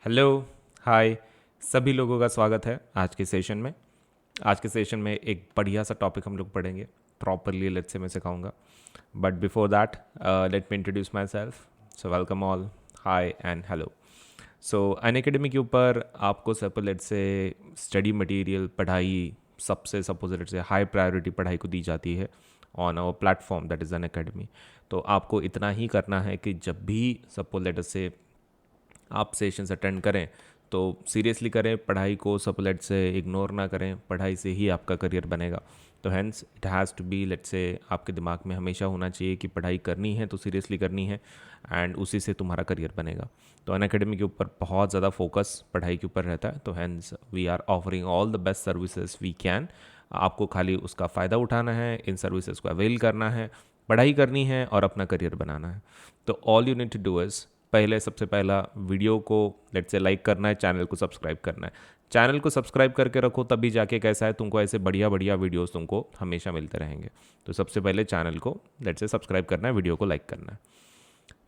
Hello, हाय, सभी लोगों का स्वागत है आज के सेशन में। आज के सेशन में एक बढ़िया सा टॉपिक हम लोग पढ़ेंगे प्रॉपरली। लेट्स से मैं सिखाऊंगा, but before that let me introduce my self. So welcome all, hi and hello. So Unacademy के ऊपर आपको सपोज से स्टडी मटेरियल पढ़ाई सबसे सपोज से हाई प्रायोरिटी पढ़ाई को दी जाती है on our platform that is Unacademy. तो आपको इतना ही करना है कि जब भी सपोज से आप सेशंस अटेंड करें तो सीरियसली करें पढ़ाई को, सपोलेट से इग्नोर ना करें। पढ़ाई से ही आपका करियर बनेगा। तो hence it has to be, let's say आपके दिमाग में हमेशा होना चाहिए कि पढ़ाई करनी है तो सीरियसली करनी है, एंड उसी से तुम्हारा करियर बनेगा। तो अनअकैडमी के ऊपर बहुत ज़्यादा फोकस पढ़ाई के ऊपर रहता है। तो hence we are offering all the best services we can. आपको खाली उसका फ़ायदा उठाना है, इन सर्विसेज को अवेल करना है, पढ़ाई करनी है और अपना करियर बनाना है। तो all you need to do is, पहले सबसे पहला वीडियो को लेट्स से लाइक करना है, चैनल को सब्सक्राइब करना है। चैनल को सब्सक्राइब करके रखो, तभी जाके कैसा है तुमको ऐसे बढ़िया बढ़िया वीडियोस तुमको हमेशा मिलते रहेंगे। तो सबसे पहले चैनल को लेट्स से सब्सक्राइब करना है, वीडियो को लाइक करना है।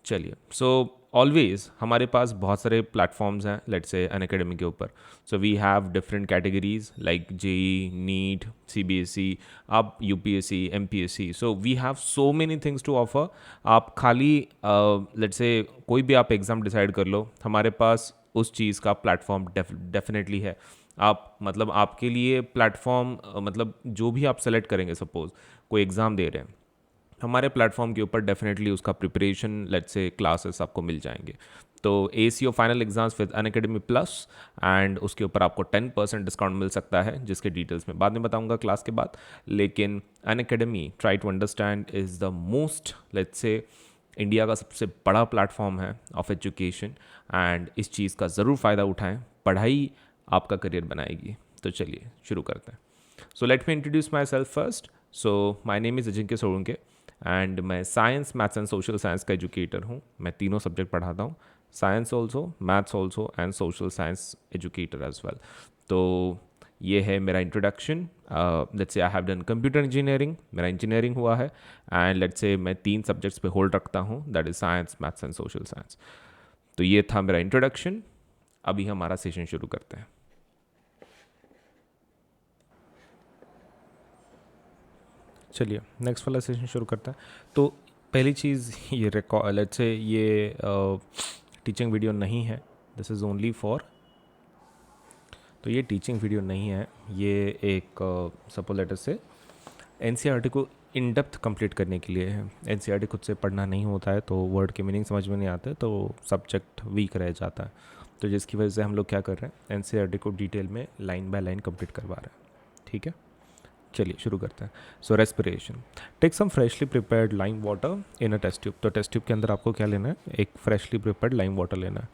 चलिए, सो ऑलवेज हमारे पास बहुत सारे प्लेटफॉर्म्स हैं लेट्स से अनअकैडमी के ऊपर। So we have different categories like JEE, NEET, CBSE, आप UPSC, MPSC. So we have so many things to offer. आप खाली लेट्स से कोई भी आप एग्ज़ाम डिसाइड कर लो, हमारे पास उस चीज़ का प्लेटफॉर्म डेफिनेटली है। आप मतलब आपके लिए प्लेटफॉर्म मतलब जो भी आप सेलेक्ट करेंगे, सपोज कोई एग्ज़ाम दे रहे हैं, हमारे प्लेटफॉर्म के ऊपर डेफिनेटली उसका प्रिपरेशन लेट्स से क्लासेस आपको मिल जाएंगे। तो ACO final exams with Unacademy plus, and उसके ऊपर आपको 10% डिस्काउंट मिल सकता है, जिसके डिटेल्स मैं बाद में बताऊंगा क्लास के बाद। लेकिन Unacademy, try to understand, is the most let's say India का सबसे बड़ा प्लेटफॉर्म है ऑफ एजुकेशन, एंड इस चीज़ का ज़रूर फ़ायदा उठाएं। पढ़ाई आपका करियर बनाएगी। तो चलिए शुरू करते हैं। So let me introduce myself first. So my name is Ajinkya Solanke, and मैं science, maths and social science का एजुकेटर हूँ। मैं तीनों सब्जेक्ट पढ़ाता हूँ, science also, maths also and social science educator as well. तो ये है मेरा introduction. Let's say I have done computer engineering, मेरा इंजीनियरिंग हुआ है, एंड लेट्स से मैं 3 सब्जेक्ट्स पे होल्ड रखता हूँ, that is science, maths and social science. तो ये था मेरा इंट्रोडक्शन। अभी हमारा सेशन शुरू करते हैं। चलिए नेक्स्ट वाला सेशन शुरू करते हैं। तो पहली चीज़, ये रिकॉर्ड लेट्स से ये टीचिंग वीडियो नहीं है, दिस इज़ ओनली फॉर, तो ये टीचिंग वीडियो नहीं है, ये एक सपोज लेटर से एनसीईआरटी को इन डेप्थ कंप्लीट करने के लिए है। एनसीईआरटी खुद से पढ़ना नहीं होता है तो वर्ड के मीनिंग समझ में नहीं आते, तो सब्जेक्ट वीक रह जाता है। तो जिसकी वजह से हम लोग क्या कर रहे हैं, एनसीईआरटी को डिटेल में लाइन बाय लाइन कंप्लीट करवा रहे हैं। ठीक है, चलिए शुरू करते हैं। So respiration, take some freshly prepared lime water in a test tube. तो टेस्ट ट्यूब के अंदर आपको क्या लेना है, एक फ्रेशली प्रिपेयर्ड लाइम वाटर लेना है।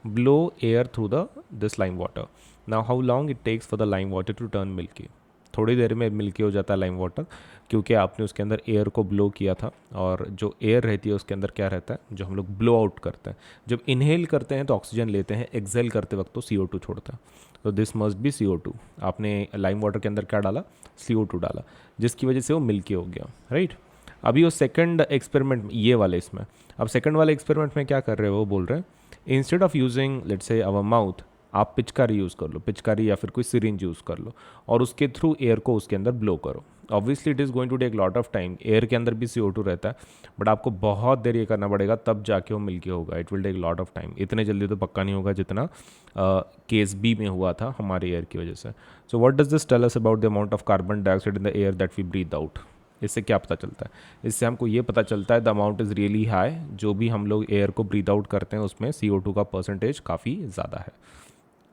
Blow air through the this lime water. Now how long it takes for the lime water to turn milky. थोड़ी देर में मिल्की हो जाता है लाइम वाटर, क्योंकि आपने उसके अंदर एयर को ब्लो किया था, और जो एयर रहती है उसके अंदर क्या रहता है, जो हम लोग ब्लो आउट करते हैं, जब इनहेल करते हैं तो ऑक्सीजन लेते हैं, एक्सेल करते वक्त तो CO2 छोड़ता है। तो दिस मस्ट बी CO2। आपने लाइम वाटर के अंदर क्या डाला, CO2 डाला, जिसकी वजह से वो मिल्की हो गया, राइट। अभी वो सेकंड एक्सपेरिमेंट, ये वाले इसमें, अब सेकंड वाले एक्सपेरिमेंट में क्या कर रहे हो, वो बोल रहे हैं instead of using let's say our mouth, आप पिचकारी यूज़ कर लो, पिचकारी या फिर कोई सिरिंज यूज़ कर लो, और उसके थ्रू एयर को उसके अंदर ब्लो करो। Obviously it is going to take lot of time, air के अंदर भी CO2 रहता है, बट आपको बहुत देर ये करना पड़ेगा, तब जाके वो मिल्की होगा। It will take lot of time, इतने जल्दी तो पक्का नहीं होगा जितना केस बी में हुआ था हमारे एयर की वजह से। So what does this tell us about the amount of carbon dioxide in the air that we breathe out. इससे क्या पता चलता है, इससे हमको ये पता चलता है the amount is really high. जो भी हम लोग एयर को ब्रीथ आउट करते हैं उसमें CO2 का परसेंटेज काफ़ी ज़्यादा है।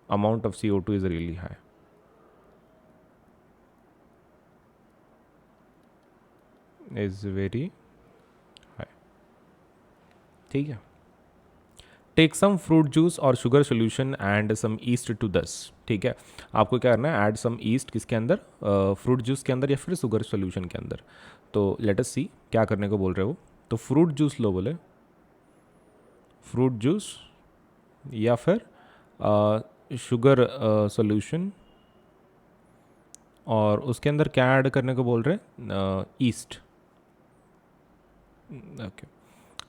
Amount of CO2 is really high, is very high. ठीक है, टेक सम फ्रूट जूस और sugar solution and some yeast to this. ठीक है, आपको क्या करना है, ऐड सम ईस्ट किसके अंदर, फ्रूट जूस के अंदर या फिर शुगर सोल्यूशन के अंदर। तो लेट अस सी क्या करने को बोल रहे हो। तो फ्रूट जूस लो बोले, फ्रूट जूस या फिर शुगर सोल्यूशन, और उसके अंदर क्या ऐड करने को बोल रहे हैं, yeast. Okay,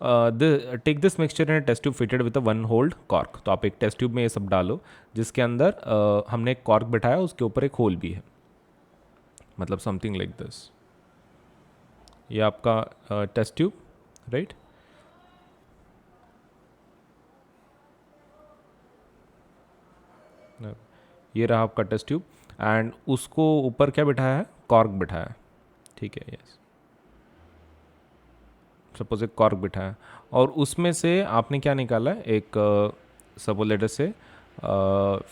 take this mixture in test tube fitted with a one holed cork. तो आप एक टेस्ट ट्यूब में ये सब डालो जिसके अंदर हमने एक कॉर्क बिठाया, उसके ऊपर एक होल भी है, मतलब समथिंग लाइक दिस। ये आपका टेस्ट ट्यूब, राइट। ये रहा आपका टेस्ट ट्यूब एंड उसको ऊपर क्या बिठाया है, कॉर्क बिठाया है, ठीक है, यस। सपोज एक कॉर्क बिठाया और उसमें से आपने क्या निकाला है, एक सपोज लेटर से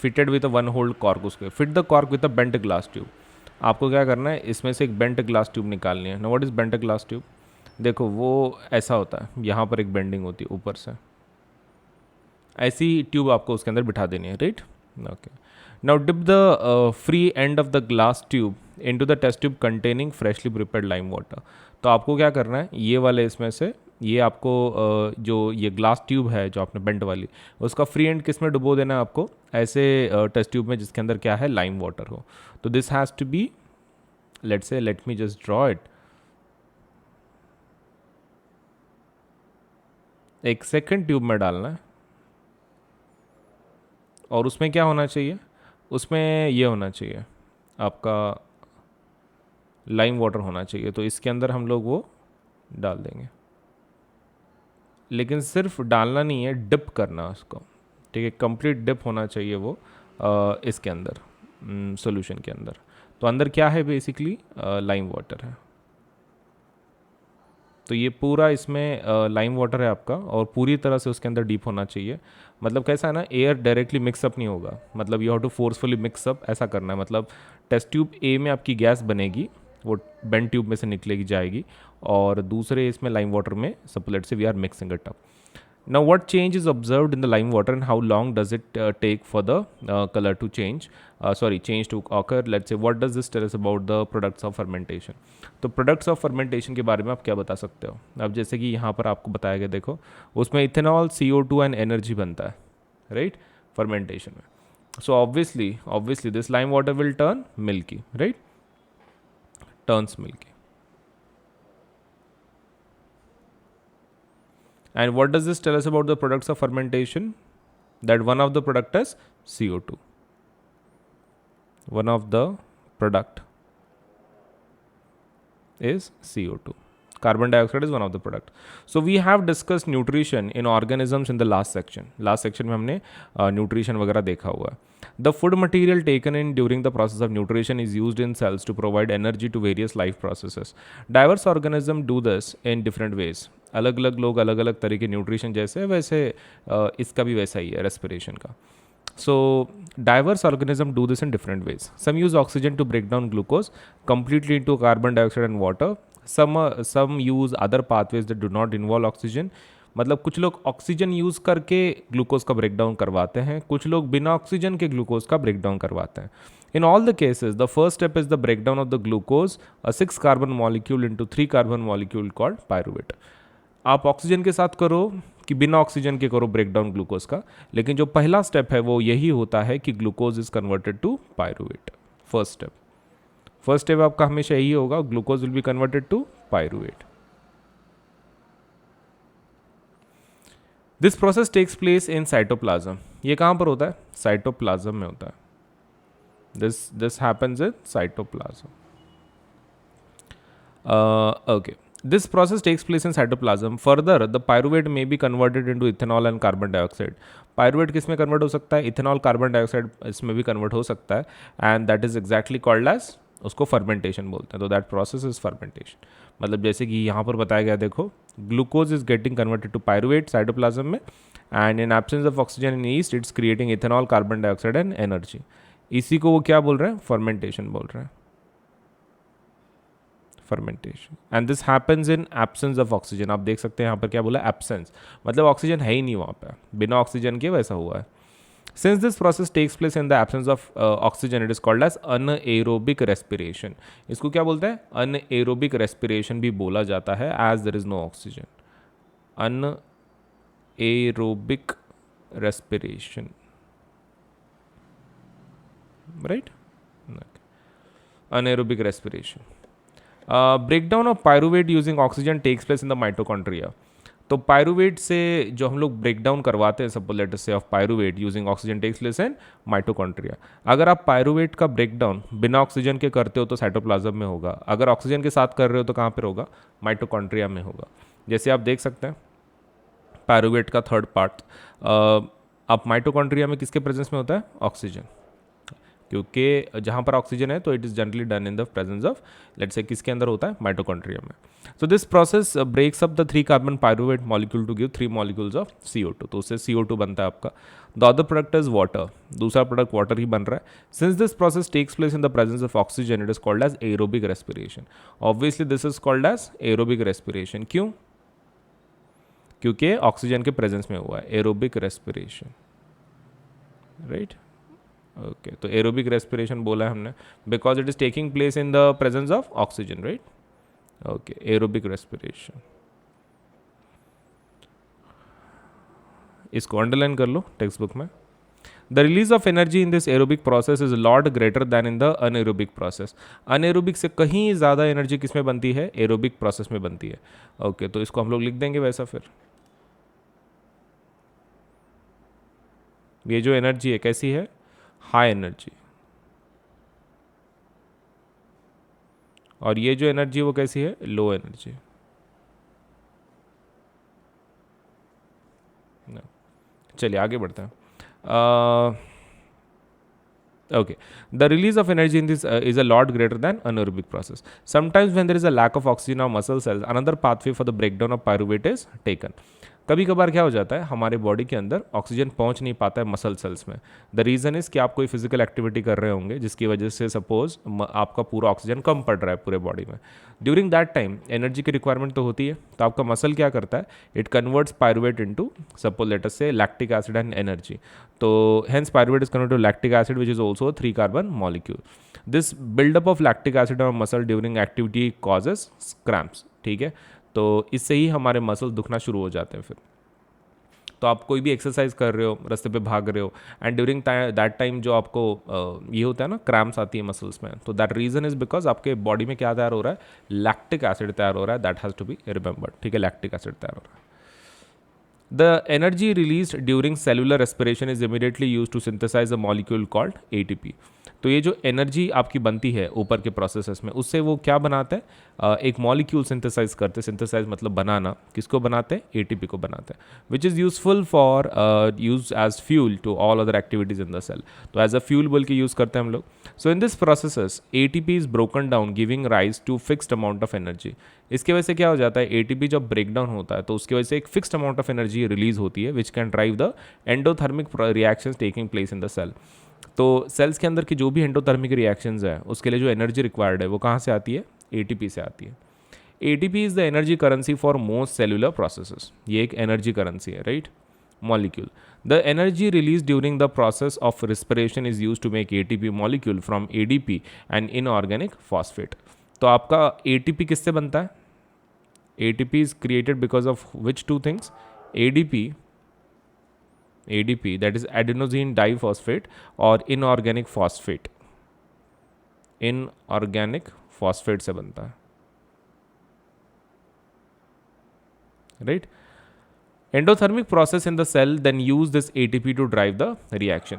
fitted with a one holed cork, उसके fit the cork with a bent glass tube. आपको क्या करना है, इसमें से एक बेंट ग्लास ट्यूब निकालनी है। No, what is bent glass tube? देखो वो ऐसा होता है, यहाँ पर एक बेंडिंग होती है ऊपर से, ऐसी ट्यूब आपको उसके अंदर बिठा देनी है, right. Okay, now dip the free end of the glass tube into the test tube containing freshly prepared lime water. तो आपको क्या करना है, ये वाले इसमें से ये आपको जो ये ग्लास ट्यूब है जो आपने बेंट वाली, उसका फ्री एंड किस में डुबो देना है आपको, ऐसे टेस्ट ट्यूब में जिसके अंदर क्या है, लाइम वाटर हो। तो this has to be, let's say, let me just draw it. एक सेकंड ट्यूब में डालना है और उसमें क्या होना चाहिए, उसमें ये होना चाहिए आपका लाइम वाटर होना चाहिए। तो इसके अंदर हम लोग वो डाल देंगे, लेकिन सिर्फ डालना नहीं है, डिप करना उसको, ठीक है, कंप्लीट डिप होना चाहिए वो इसके अंदर, सॉल्यूशन के अंदर। तो अंदर क्या है, बेसिकली लाइम वाटर है। तो ये पूरा इसमें लाइम वाटर है आपका और पूरी तरह से उसके अंदर डीप होना चाहिए। मतलब कैसा है ना, एयर डायरेक्टली मिक्सअप नहीं होगा, मतलब you have to forcefully mix up, ऐसा करना है। मतलब टेस्ट ट्यूब ए में आपकी गैस बनेगी, वो बेंट ट्यूब में से निकलेगी जाएगी, और दूसरे इसमें लाइम वाटर में सप्लेट से we are mixing it up. Now, what change is observed in the lime water and how long does it take for the color to change? Change to occur. Let's say, what does this tell us about the products of fermentation? तो products of fermentation के बारे में आप क्या बता सकते हो? अब जैसे कि यहाँ पर आपको बताया गया, देखो उसमें इथेनॉल, CO2 एंड एनर्जी बनता है, राइट, फर्मेंटेशन में। So obviously this lime water will turn milky, right? Turns milky. And what does this tell us about the products of fermentation? That one of the product is CO2. One of the product is CO2. Carbon dioxide is one of the product. So we have discussed nutrition in organisms in the last section. Last section में हमने nutrition वगैरह देखा हुआ है. The food material taken in during the process of nutrition is used in cells to provide energy to various life processes. Diverse organisms do this in different ways. अलग अलग लोग अलग अलग तरह के न्यूट्रिशन जैसे, वैसे इसका भी वैसा ही है रेस्पिरेशन का. So diverse organisms do this in different ways. Some use oxygen to break down glucose completely into carbon dioxide and water. Some use other pathways that do not involve oxygen. मतलब कुछ लोग oxygen use करके glucose का break down करवाते हैं, कुछ लोग बिना ऑक्सीजन के ग्लूकोज का ब्रेक डाउन करवाते हैं. In all the cases, the first step is the breakdown of the glucose, a 6 carbon molecule into 3 carbon molecule called pyruvate. आप ऑक्सीजन के साथ करो कि बिना ऑक्सीजन के करो ब्रेक डाउन ग्लूकोज का, लेकिन जो पहला स्टेप है वो यही होता है कि glucose is converted to pyruvate. First step आपका हमेशा यही होगा, glucose will be converted to pyruvate. This process takes place in cytoplasm. ये कहाँ पर होता है? साइटोप्लाज्म में होता है. This happens in cytoplasm. Okay. This process takes place in cytoplasm. Further, the pyruvate may be converted into ethanol and carbon dioxide. Pyruvate किस में कन्वर्ट हो सकता है? इथेनॉल, कार्बन डाइऑक्साइड इसमें भी कन्वर्ट हो सकता है, and that is exactly called as, उसको फर्मेंटेशन बोलते हैं. तो दैट प्रोसेस इज फर्मेंटेशन. मतलब जैसे कि यहाँ पर बताया गया, देखो glucose is getting converted to pyruvate cytoplasm में, and in absence of oxygen in yeast it's creating ethanol, carbon dioxide and energy. इसी को वो क्या बोल रहे हैं? फर्मेंटेशन बोल रहे हैं. Fermentation. And this happens in absence of oxygen. आप देख सकते हैं यहाँ पर क्या बोला, एब्सेंस, मतलब ऑक्सीजन है ही नहीं वहाँ पे, बिना ऑक्सीजन के वैसा हुआ है. Since this process takes place in the absence of oxygen, it is called as anaerobic respiration. इसको क्या बोलते हैं? अनएरोबिक रेस्पिरेशन भी बोला जाता है, as there is no oxygen. Anaerobic respiration, right. Anaerobic respiration. Breakdown of pyruvate using oxygen takes place in the mitochondria. तो pyruvate से जो हम लोग ब्रेक डाउन करवाते हैं, suppose let us say of pyruvate using oxygen takes place in mitochondria. अगर आप pyruvate का ब्रेक डाउन बिना ऑक्सीजन के करते हो तो साइटोप्लाज्म में होगा, अगर ऑक्सीजन के साथ कर रहे हो तो कहाँ पर होगा, माइटोकॉन्ड्रिया में होगा। जैसे आप देख सकते हैं पायरुवेट का थर्ड पार्ट, अब माइटोकॉन्ड्रिया में किसके प्रेजेंस में होता है, ऑक्सीजन, क्योंकि जहाँ पर ऑक्सीजन है तो it is generally done in the presence of, let's say किसके अंदर होता है, माइटोकॉन्ड्रिया में। So this process breaks up the 3 carbon pyruvate molecule to give 3 molecules of CO2, तो उससे CO2 बनता है आपका। The other product is water, दूसरा प्रोडक्ट वाटर ही बन रहा है। Since this process takes place in the presence of oxygen it is called as aerobic respiration. Obviously this is called as aerobic respiration, क्यों, क्योंकि ऑक्सीजन के presence में हुआ है, एरोबिक रेस्पिरेशन, राइट। ओके, तो एरोबिक रेस्पिरेशन बोला है हमने because it is taking place in the presence of oxygen, right. Okay, aerobic respiration, इसको अंडरलाइन कर लो टेक्स्ट बुक में। The release of energy in this aerobic process is lot greater than in the anaerobic process. Anaerobic से कहीं ज़्यादा energy किस में बनती है, एरोबिक प्रोसेस में बनती है। ओके, तो इसको हम लोग लिख देंगे वैसा। फिर ये जो एनर्जी है कैसी है, हाई एनर्जी, और ये जो एनर्जी वो कैसी है, लो एनर्जी। चलिए आगे बढ़ते हैं। Okay, the release of energy in this is a lot greater than anaerobic process. Sometimes when there is a lack of oxygen or muscle cells, another pathway for the breakdown of pyruvate is taken. कभी कभार क्या हो जाता है, हमारे body के अंदर oxygen पहुंच नहीं पाता है मसल सेल्स में। द रीज़न इज़ कि आप कोई फिजिकल एक्टिविटी कर रहे होंगे जिसकी वजह से सपोज आपका पूरा ऑक्सीजन कम पड़ रहा है पूरे बॉडी में। ड्यूरिंग दैट टाइम एनर्जी की रिक्वायरमेंट तो होती है, तो आपका मसल क्या करता है, it converts pyruvate into suppose let us say lactic acid and energy. तो hence pyruvate is converted to lactic acid which is also 3 carbon molecule. This buildup of lactic acid on muscle during activity causes cramps, ठीक है। तो इससे ही हमारे muscle दुखना शुरू हो जाते हैं। फिर तो आप कोई भी एक्सरसाइज कर रहे हो, रास्ते पे भाग रहे हो, एंड ड्यूरिंग दैट टाइम जो आपको ये होता है ना, क्रैम्प्स आती है मसल्स में, तो दैट रीजन इज बिकॉज आपके बॉडी में क्या तैयार हो रहा है, लैक्टिक एसिड तैयार हो रहा है, that has to be remembered, ठीक है, लैक्टिक एसिड तैयार हो रहा है। The energy released during cellular respiration is immediately used to synthesize a molecule called ATP. तो ये जो एनर्जी आपकी बनती है ऊपर के प्रोसेसेस में, उससे वो क्या बनाते हैं, एक मॉलिक्यूल सिंथेसाइज करते हैं। सिंथेसाइज मतलब बनाना, किसको बनाते हैं, एटीपी को बनाते हैं, which is useful for use as fuel to all other activities in the cell. तो एज अ फ्यूल बोल के यूज़ करते हैं हम लोग। So in this processes ATP is broken down giving rise to fixed amount of energy. इसके वजह से क्या हो जाता है, एटीपी जब ब्रेक डाउन होता है तो उसकी वजह से एक fixed amount of energy release होती है which can drive the endothermic reactions taking place in the cell. तो सेल्स के अंदर की जो भी एंडोथर्मिक रिएक्शंस है उसके लिए जो एनर्जी रिक्वायर्ड है वो कहाँ से आती है, एटीपी से आती है। ATP is the energy currency for most cellular processes. ये एक एनर्जी करेंसी है, right, molecule. The energy released during the process of respiration is used to make ATP molecule from ADP and inorganic phosphate. तो आपका ATP किससे बनता है, ATP is created because of which two things, ADP that is adenosine diphosphate और inorganic phosphate, inorganic phosphate से बनता है, right? Endothermic process in the cell then use this ATP to drive the reaction.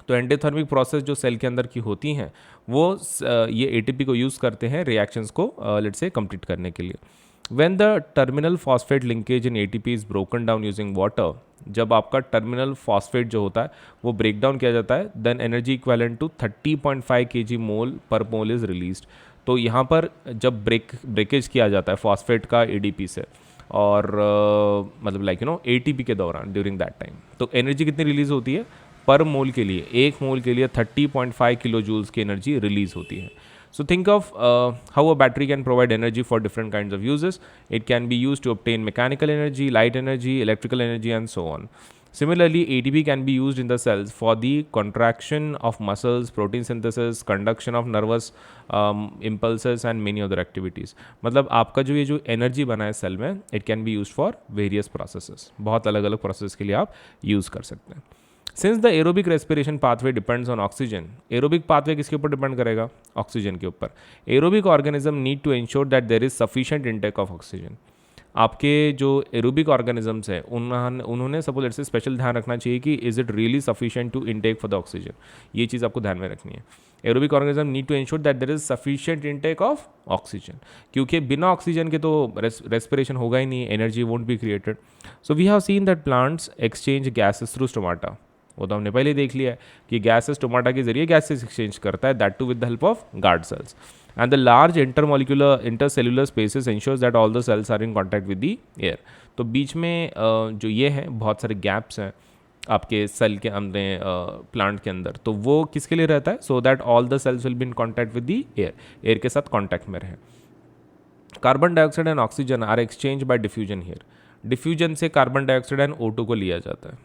तो endothermic process जो cell के अंदर की होती हैं वो ये एटीपी को यूज़ करते हैं रिएक्शंस को लेट्स से कंप्लीट करने के लिए। When the terminal phosphate linkage in ATP is broken down using water, जब आपका टर्मिनल फॉस्फेट जो होता है वो ब्रेक डाउन किया जाता है, then energy equivalent to 30.5 kg mole per mole is released. तो यहाँ पर जब ब्रेकेज किया जाता है फॉस्फेट का एडीपी से और मतलब लाइक यू नो एटीपी के दौरान ड्यूरिंग दैट टाइम, तो एनर्जी कितनी रिलीज होती है पर मोल के लिए, एक मोल के लिए 30.5 किलो जूल्स की एनर्जी रिलीज होती है। So think of how a battery can provide energy for different kinds of uses. It can be use to obtain mechanical energy, light energy, electrical energy and so on. Similarly, ATP can be used in the cells for the contraction of muscles, protein synthesis, conduction of nervous impulses and many other activities. मतलब आपका जो ये जो energy बना है cell में, it can be use for various processes, बहुत अलग अलग प्रोसेस के लिए आप यूज़ कर सकते हैं. Since the aerobic respiration pathway depends on oxygen, aerobic pathway किसके ऊपर डिपेंड करेगा, ऑक्सीजन के ऊपर. Aerobic organism need to ensure that there is sufficient intake of oxygen. आपके जो एरोबिक ऑर्गेनिजम्स है उन्होंने सपोज लेट्स से स्पेशल ध्यान रखना चाहिए कि is it really sufficient to intake for the oxygen, ये चीज़ आपको ध्यान में रखनी है। Aerobic organism need to ensure that there is sufficient intake of oxygen, क्योंकि बिना ऑक्सीजन के तो रेस्पिरेशन होगा ही नहीं, energy won't be created. So we have seen that plants exchange gases through stomata, वो तो हमने पहले देख लिया है कि गैसेस स्टोमाटा के जरिए गैसेस एक्सचेंज करता है, that too with the help of guard cells. And the large intercellular spaces ensures that all the cells are in contact with the air। तो बीच में जो ये है बहुत सारे गैप्स हैं आपके सेल के अंदर, प्लांट के अंदर, तो वो किसके लिए रहता है? So that all the cells will be in contact with the air, air के साथ कॉन्टैक्ट में रहे। Carbon dioxide and oxygen are exchange by diffusion here. Diffusion से कार्बन डाइऑक्साइड एंड O2 को लिया जाता है।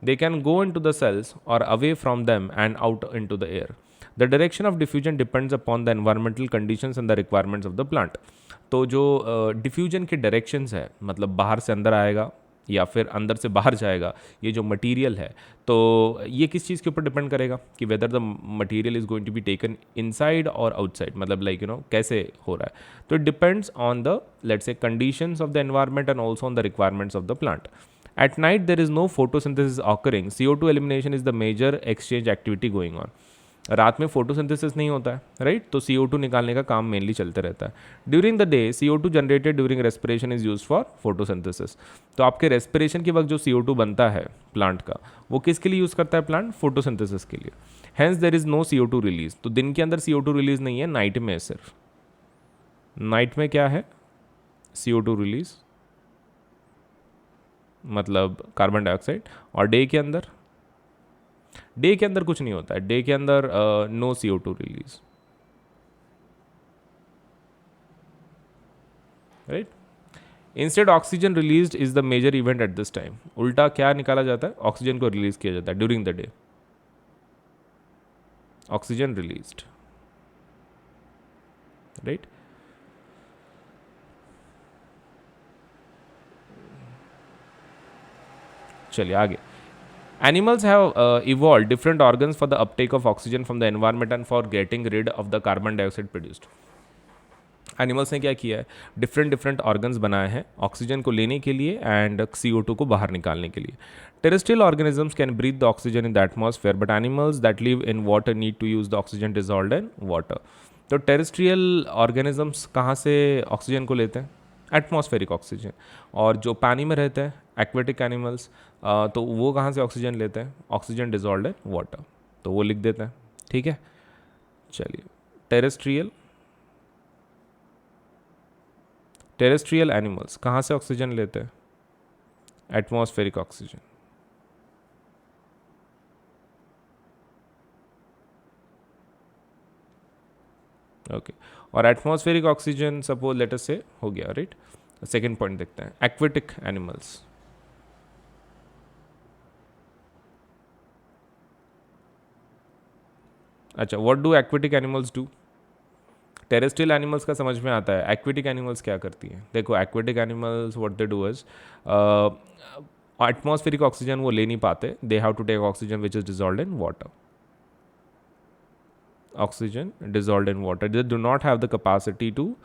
They can go into the cells और away from them and out into the air. The direction of diffusion depends upon the environmental conditions and the requirements of the plant। तो जो diffusion के directions है, मतलब बाहर से अंदर आएगा या फिर अंदर से बाहर जाएगा, ये जो मटेरियल है, तो ये किस चीज़ के ऊपर डिपेंड करेगा कि whether the material is going to be taken inside और आउटसाइड, मतलब लाइक कैसे हो रहा है। तो it depends on the let's say conditions of the environment and also on the requirements of the plant. At night there is no photosynthesis occurring, CO2 elimination is the major exchange activity going on। रात में photosynthesis नहीं होता है, right, तो CO2 निकालने का काम mainly चलते रहता है। During the day CO2 generated during respiration is used for photosynthesis. तो आपके रेस्पिरेशन के वक्त जो CO2 बनता है प्लांट का, वो किसके लिए यूज़ करता है प्लांट? फोटोसिंथेसिस के लिए। Hence there is no CO2 release. तो दिन के अंदर CO2 रिलीज नहीं है, नाइट में है सिर्फ। नाइट में क्या है? CO2 रिलीज, मतलब कार्बन डाइऑक्साइड। और डे के अंदर? डे के अंदर कुछ नहीं होता है, डे के अंदर no CO2 release, right. Instead oxygen released is the major event at this time. उल्टा क्या निकाला जाता है? ऑक्सीजन को रिलीज किया जाता है during the day, oxygen released, right. चलिए आगे। Animals have evolved different organs for the uptake of oxygen from the environment and for getting rid of the carbon dioxide produced। Animals ने क्या किया है? डिफरेंट ऑर्गन्स बनाए हैं oxygen को लेने के लिए एंड CO2 को बाहर निकालने के लिए। Terrestrial organisms can breathe the oxygen in the atmosphere, but animals that live in water need to use the oxygen dissolved in water. तो टेरेस्ट्रियल ऑर्गेनिजम्स कहाँ से ऑक्सीजन को लेते हैं? Atmospheric oxygen. और जो पानी में रहते हैं एक्वेटिक एनिमल्स, तो वो कहाँ से ऑक्सीजन लेते हैं? ऑक्सीजन डिजॉल्व्ड इन वाटर, तो वो लिख देते हैं, ठीक है। चलिए, टेरेस्ट्रियल एनिमल्स कहाँ से ऑक्सीजन लेते हैं? Atmospheric oxygen. ओके, और atmospheric oxygen suppose let us से हो गया, राइट। सेकेंड पॉइंट देखते हैं, एक्वेटिक एनिमल्स। अच्छा, what do aquatic animals do? Terrestrial animals का समझ में आता है, एक्वेटिक एनिमल्स क्या करती हैं? देखो, aquatic animals what they do is atmospheric oxygen वो ले नहीं पाते, they have to take oxygen which is dissolved in water. Oxygen dissolved in water, they do not have the capacity to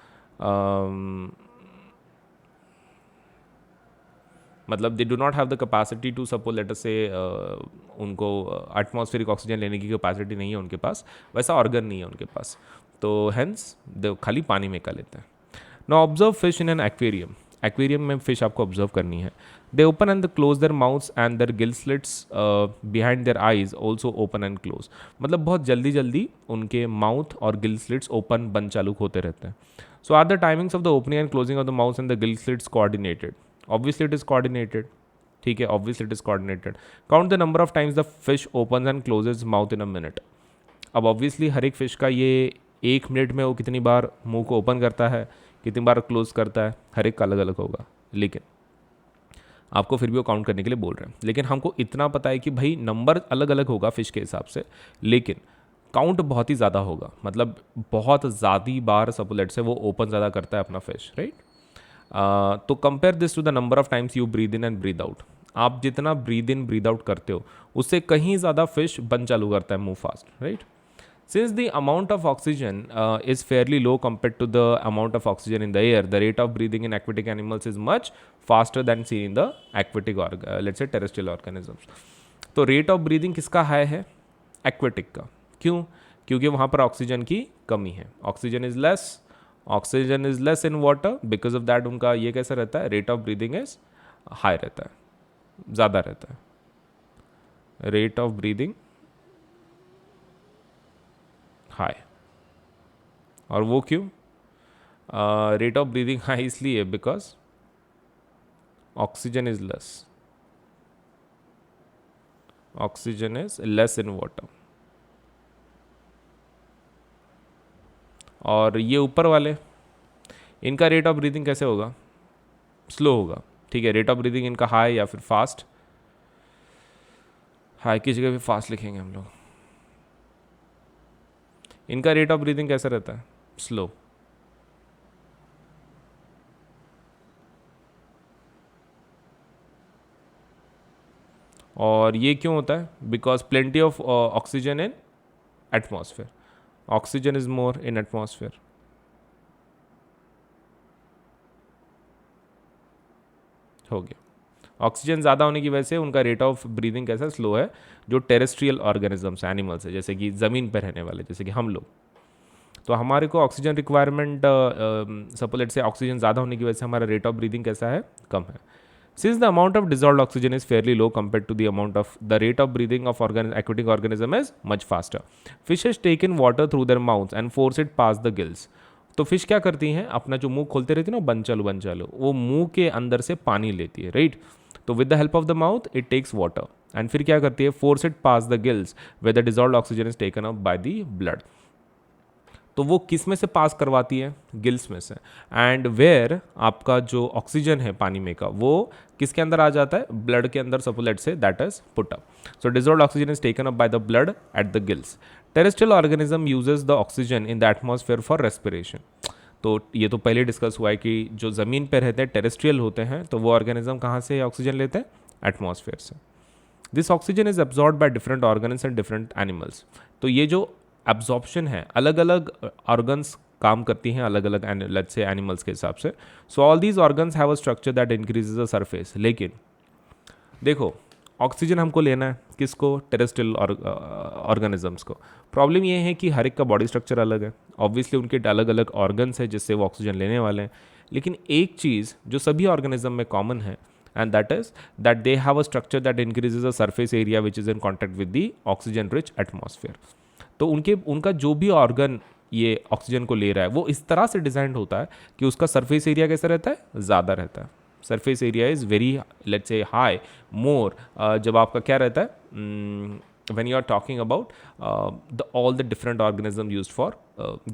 मतलब they do not have the capacity to suppose let us say उनको atmospheric oxygen लेने की capacity नहीं है उनके पास, वैसा organ नहीं है उनके पास, तो हेंस दे खाली पानी में का लेते हैं। Now observe fish in an aquarium. Aquarium में फिश आपको ऑब्जर्व करनी है। They open and close their mouths and their gill slits behind their eyes also open and close. मतलब बहुत जल्दी जल्दी उनके माउथ और गिल स्लिट्स ओपन बंद चालू होते रहते हैं। So are the timings of the opening and closing of the mouth and the gill slits coordinated? Obviously it is coordinated, ठीक है, obviously it is coordinated। Count the number of times the fish opens and closes mouth in a minute। अब obviously हर एक fish का ये 1 minute में वो कितनी बार मुंह को ओपन करता है, कितनी बार क्लोज करता है, हर एक का अलग अलग होगा, लेकिन आपको फिर भी वो काउंट करने के लिए बोल रहे हैं। लेकिन हमको इतना पता है कि भाई नंबर अलग अलग होगा फिश के हिसाब से, लेकिन काउंट बहुत ही ज़्यादा होगा, मतलब बहुत ज़्यादा बार सपोज लेट से वो ओपन ज़्यादा करता है अपना फिश, राइट। तो compare this to the number of times you breathe in and breathe out. आप जितना ब्रीद इन ब्रीद आउट करते हो उससे कहीं ज़्यादा फिश बंद चालू करता है मुंह fast, right. Since the amount of oxygen is fairly low compared to the amount of oxygen in the air, the rate of breathing in aquatic animals is much faster than seen in the aquatic let's say terrestrial organisms. तो rate of breathing किसका high है? Aquatic का. क्यों? क्योंकि वहाँ पर oxygen की कमी है. Oxygen is less in water, because of that उनका ये कैसा रहता है? Rate of breathing is high रहता है, ज़्यादा रहता है. Rate of breathing high. और वो क्यों? रेट ऑफ ब्रीदिंग हाई इसलिए because oxygen is less in water. और ये ऊपर वाले, इनका रेट ऑफ ब्रीदिंग कैसे होगा? स्लो होगा. ठीक है, रेट ऑफ ब्रीदिंग इनका हाई या फिर फास्ट. हाई की जगह भी फास्ट लिखेंगे हम लोग. इनका रेट ऑफ ब्रीदिंग कैसा रहता है? स्लो. और ये क्यों होता है? Because plenty of oxygen in atmosphere. Oxygen is more in atmosphere. हो गया. ऑक्सीजन ज़्यादा होने की वजह से उनका रेट ऑफ ब्रीदिंग कैसा स्लो है. जो टेरेस्ट्रियल ऑर्गेनिजम्स एनिमल्स है, जैसे कि ज़मीन पर रहने वाले, जैसे कि हम लोग, तो हमारे को ऑक्सीजन रिक्वायरमेंट सपोलेट से ऑक्सीजन ज़्यादा होने की वजह से हमारा रेट ऑफ ब्रीदिंग कैसा है? कम है. Since the amount of dissolved oxygen is fairly low compared to the amount of the rate of breathing of aquatic organism is much faster. Fishes take in water through their mouths and force it past the gills. तो fish क्या करती हैं? अपना जो मुंह खोलते रहती है ना, बंद चालू, वो मुंह के अंदर से पानी लेती है, राइट? तो with the help of the mouth it takes water and फिर क्या करती है? Force it pass the gills where the dissolved oxygen is taken up by the blood. तो वो किस में से पास करवाती है? गिल्स में से. एंड वेयर आपका जो ऑक्सीजन है पानी में का, वो किसके अंदर आ जाता है? ब्लड के अंदर. Suppose let's say that is put up. So dissolved oxygen is taken up by the blood at the gills. Terrestrial organism uses the oxygen in the atmosphere for respiration. तो ये तो पहले डिस्कस हुआ है कि जो ज़मीन पर रहते हैं, टेरेस्ट्रियल होते हैं, तो वो ऑर्गेनिज्म कहाँ से ऑक्सीजन लेते हैं? एटमॉस्फेयर से. This oxygen is absorb by different organs and different animals. तो ये जो एब्जॉर्प्शन है, अलग अलग ऑर्गन्स काम करती हैं अलग अलग लेट्स से एनिमल्स के हिसाब से. So all these organs have a structure that increases the surface. लेकिन देखो, ऑक्सीजन हमको लेना है किसको? टेरेस्ट्रियल ऑर्गेनिजम्स को. प्रॉब्लम ये है कि हर एक का बॉडी स्ट्रक्चर अलग है. ऑब्वियसली उनके अलग अलग ऑर्गन्स है जिससे वो ऑक्सीजन लेने वाले हैं. लेकिन एक चीज़ जो सभी ऑर्गेनिज्म में कॉमन है, and that is that they have a structure that increases the surface area which is in contact with the oxygen rich atmosphere. तो उनका जो भी ऑर्गन ये ऑक्सीजन को ले रहा है, वो इस तरह से डिज़ाइन होता है कि उसका सरफेस एरिया कैसा रहता है? ज़्यादा रहता है. Surface area is very let's say high more. जब आपका क्या रहता है? when you are talking about all the different organisms used for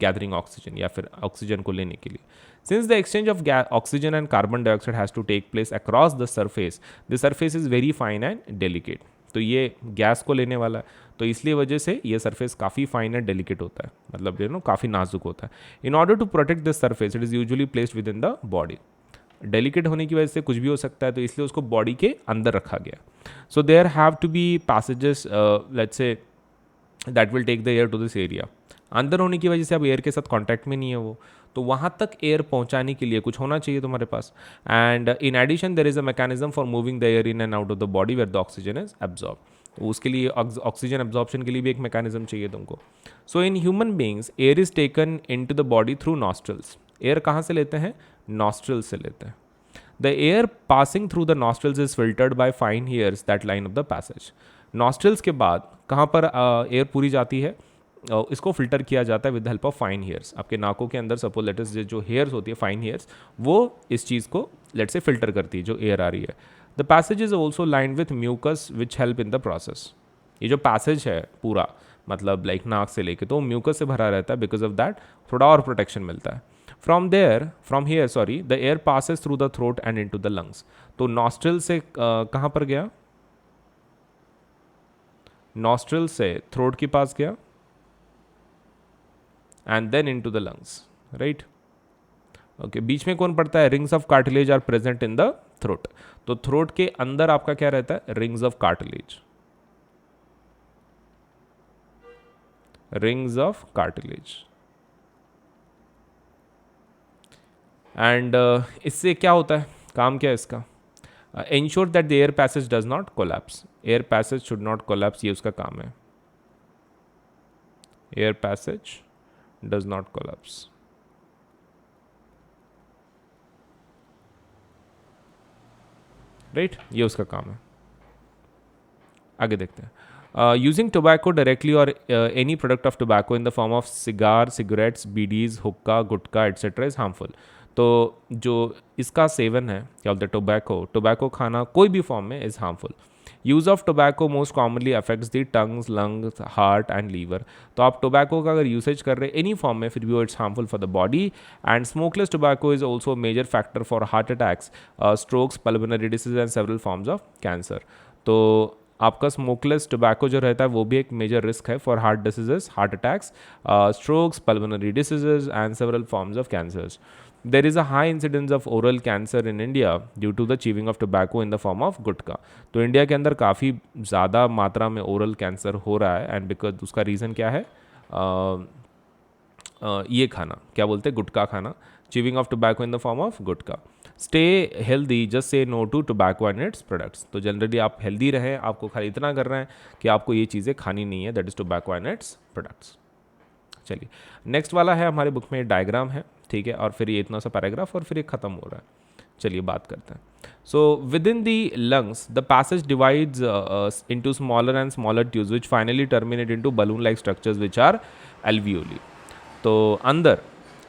gathering oxygen या फिर ऑक्सीजन को लेने के लिए. Since the exchange of oxygen and carbon dioxide has to take place across the surface is very fine and delicate. तो ये gas को लेने वाला है, तो इसलिए वजह से ये सरफेस काफ़ी फाइन एंड डेलिकेट होता है, मतलब काफ़ी नाजुक होता है. In order to protect this surface it is usually placed within the body. Delicate होने की वजह से कुछ भी हो सकता है, तो इसलिए उसको बॉडी के अंदर रखा गया. So there have to be passages let's say that will take the air to this area. अंदर होने की वजह से अब एयर के साथ कॉन्टैक्ट में नहीं है वो, तो वहाँ तक एयर पहुँचाने के लिए कुछ होना चाहिए तुम्हारे पास. And in addition there is a mechanism for moving the air in and out of the body where the oxygen is absorb. तो उसके लिए ऑक्सीजन एब्जॉर्प्शन के लिए भी एक मैकेनिज्म चाहिए तुमको. So in human beings air is taken into the body through nostrils. Air कहाँ से लेते हैं? नॉस्ट्रल्स से लेते हैं. The air passing through the nostrils is filtered by fine hairs that line of the passage. Nostrils के बाद कहाँ पर एयर पूरी जाती है? इसको फिल्टर किया जाता है with help of fine hairs. आपके नाकों के अंदर सपोज लेट्स जो हेयर्स होती है, फाइन हेयर्स, वो इस चीज़ को लेट्स से फिल्टर करती है जो एयर आ रही है. The passage is also lined with mucus which help in the process. ये जो पैसेज है पूरा, मतलब लाइक नाक से लेके, तो म्यूकस से भरा रहता है. बिकॉज ऑफ दैट थोड़ा और प्रोटेक्शन मिलता है. from here the air passes through the throat and into the lungs. तो nostril से कहाँ पर गया? nostril से throat के पास गया and then into the lungs, right? Okay, बीच में कौन पड़ता है? rings of cartilage are present in the throat. तो throat के अंदर आपका क्या रहता है? rings of cartilage. Rings of cartilage. And इससे क्या होता है, काम क्या है इसका, ensure that the air passage does not collapse, air passage should not collapse, ये उसका काम है, air passage does not collapse. Right, ये उसका काम है। आगे देखते हैं, यूजिंग टोबैको डायरेक्टली और any product of tobacco in the form of cigar, cigarettes, bidis, हुक्का, गुटखा एटसेट्रा इज हार्मफुल। तो जो इसका सेवन है क्या बोलते हैं, टोबैको खाना कोई भी फॉर्म में is harmful. Use of tobacco most commonly affects the tongue, lungs, heart and liver. तो आप टोबैको का अगर यूसेज कर रहे हैं एनी फॉर्म में, फिर भी वो it's harmful for the body. And smokeless tobacco is also major factor for heart attacks, strokes, pulmonary disease and several forms of cancer. तो आपका स्मोकलेस टोबैको जो रहता है वो भी एक मेजर रिस्क है for heart diseases, heart attacks, strokes, pulmonary diseases and several forms of cancers. There is a high incidence of oral cancer in India due to the chewing of tobacco in the form of गुटखा। तो India के अंदर काफ़ी ज़्यादा मात्रा में oral cancer हो रहा है, एंड बिकॉज उसका रीज़न क्या है, ये खाना क्या बोलते हैं, गुटखा खाना, chewing of tobacco in the form of gutkha. Stay healthy, just say no to tobacco and its products. तो जनरली आप हेल्दी रहें, आपको खाली इतना कर रहे हैं कि आपको ये चीज़ें खानी नहीं है, that is tobacco and its products. चलिए नेक्स्ट वाला है, हमारे बुक में डायग्राम है, ठीक है, और फिर ये इतना सा पैराग्राफ और फिर ये ख़त्म हो रहा है। चलिए बात करते हैं। So within the lungs the passage divides into smaller and smaller tubes which finally terminate into balloon like structures which are alveoli. तो अंदर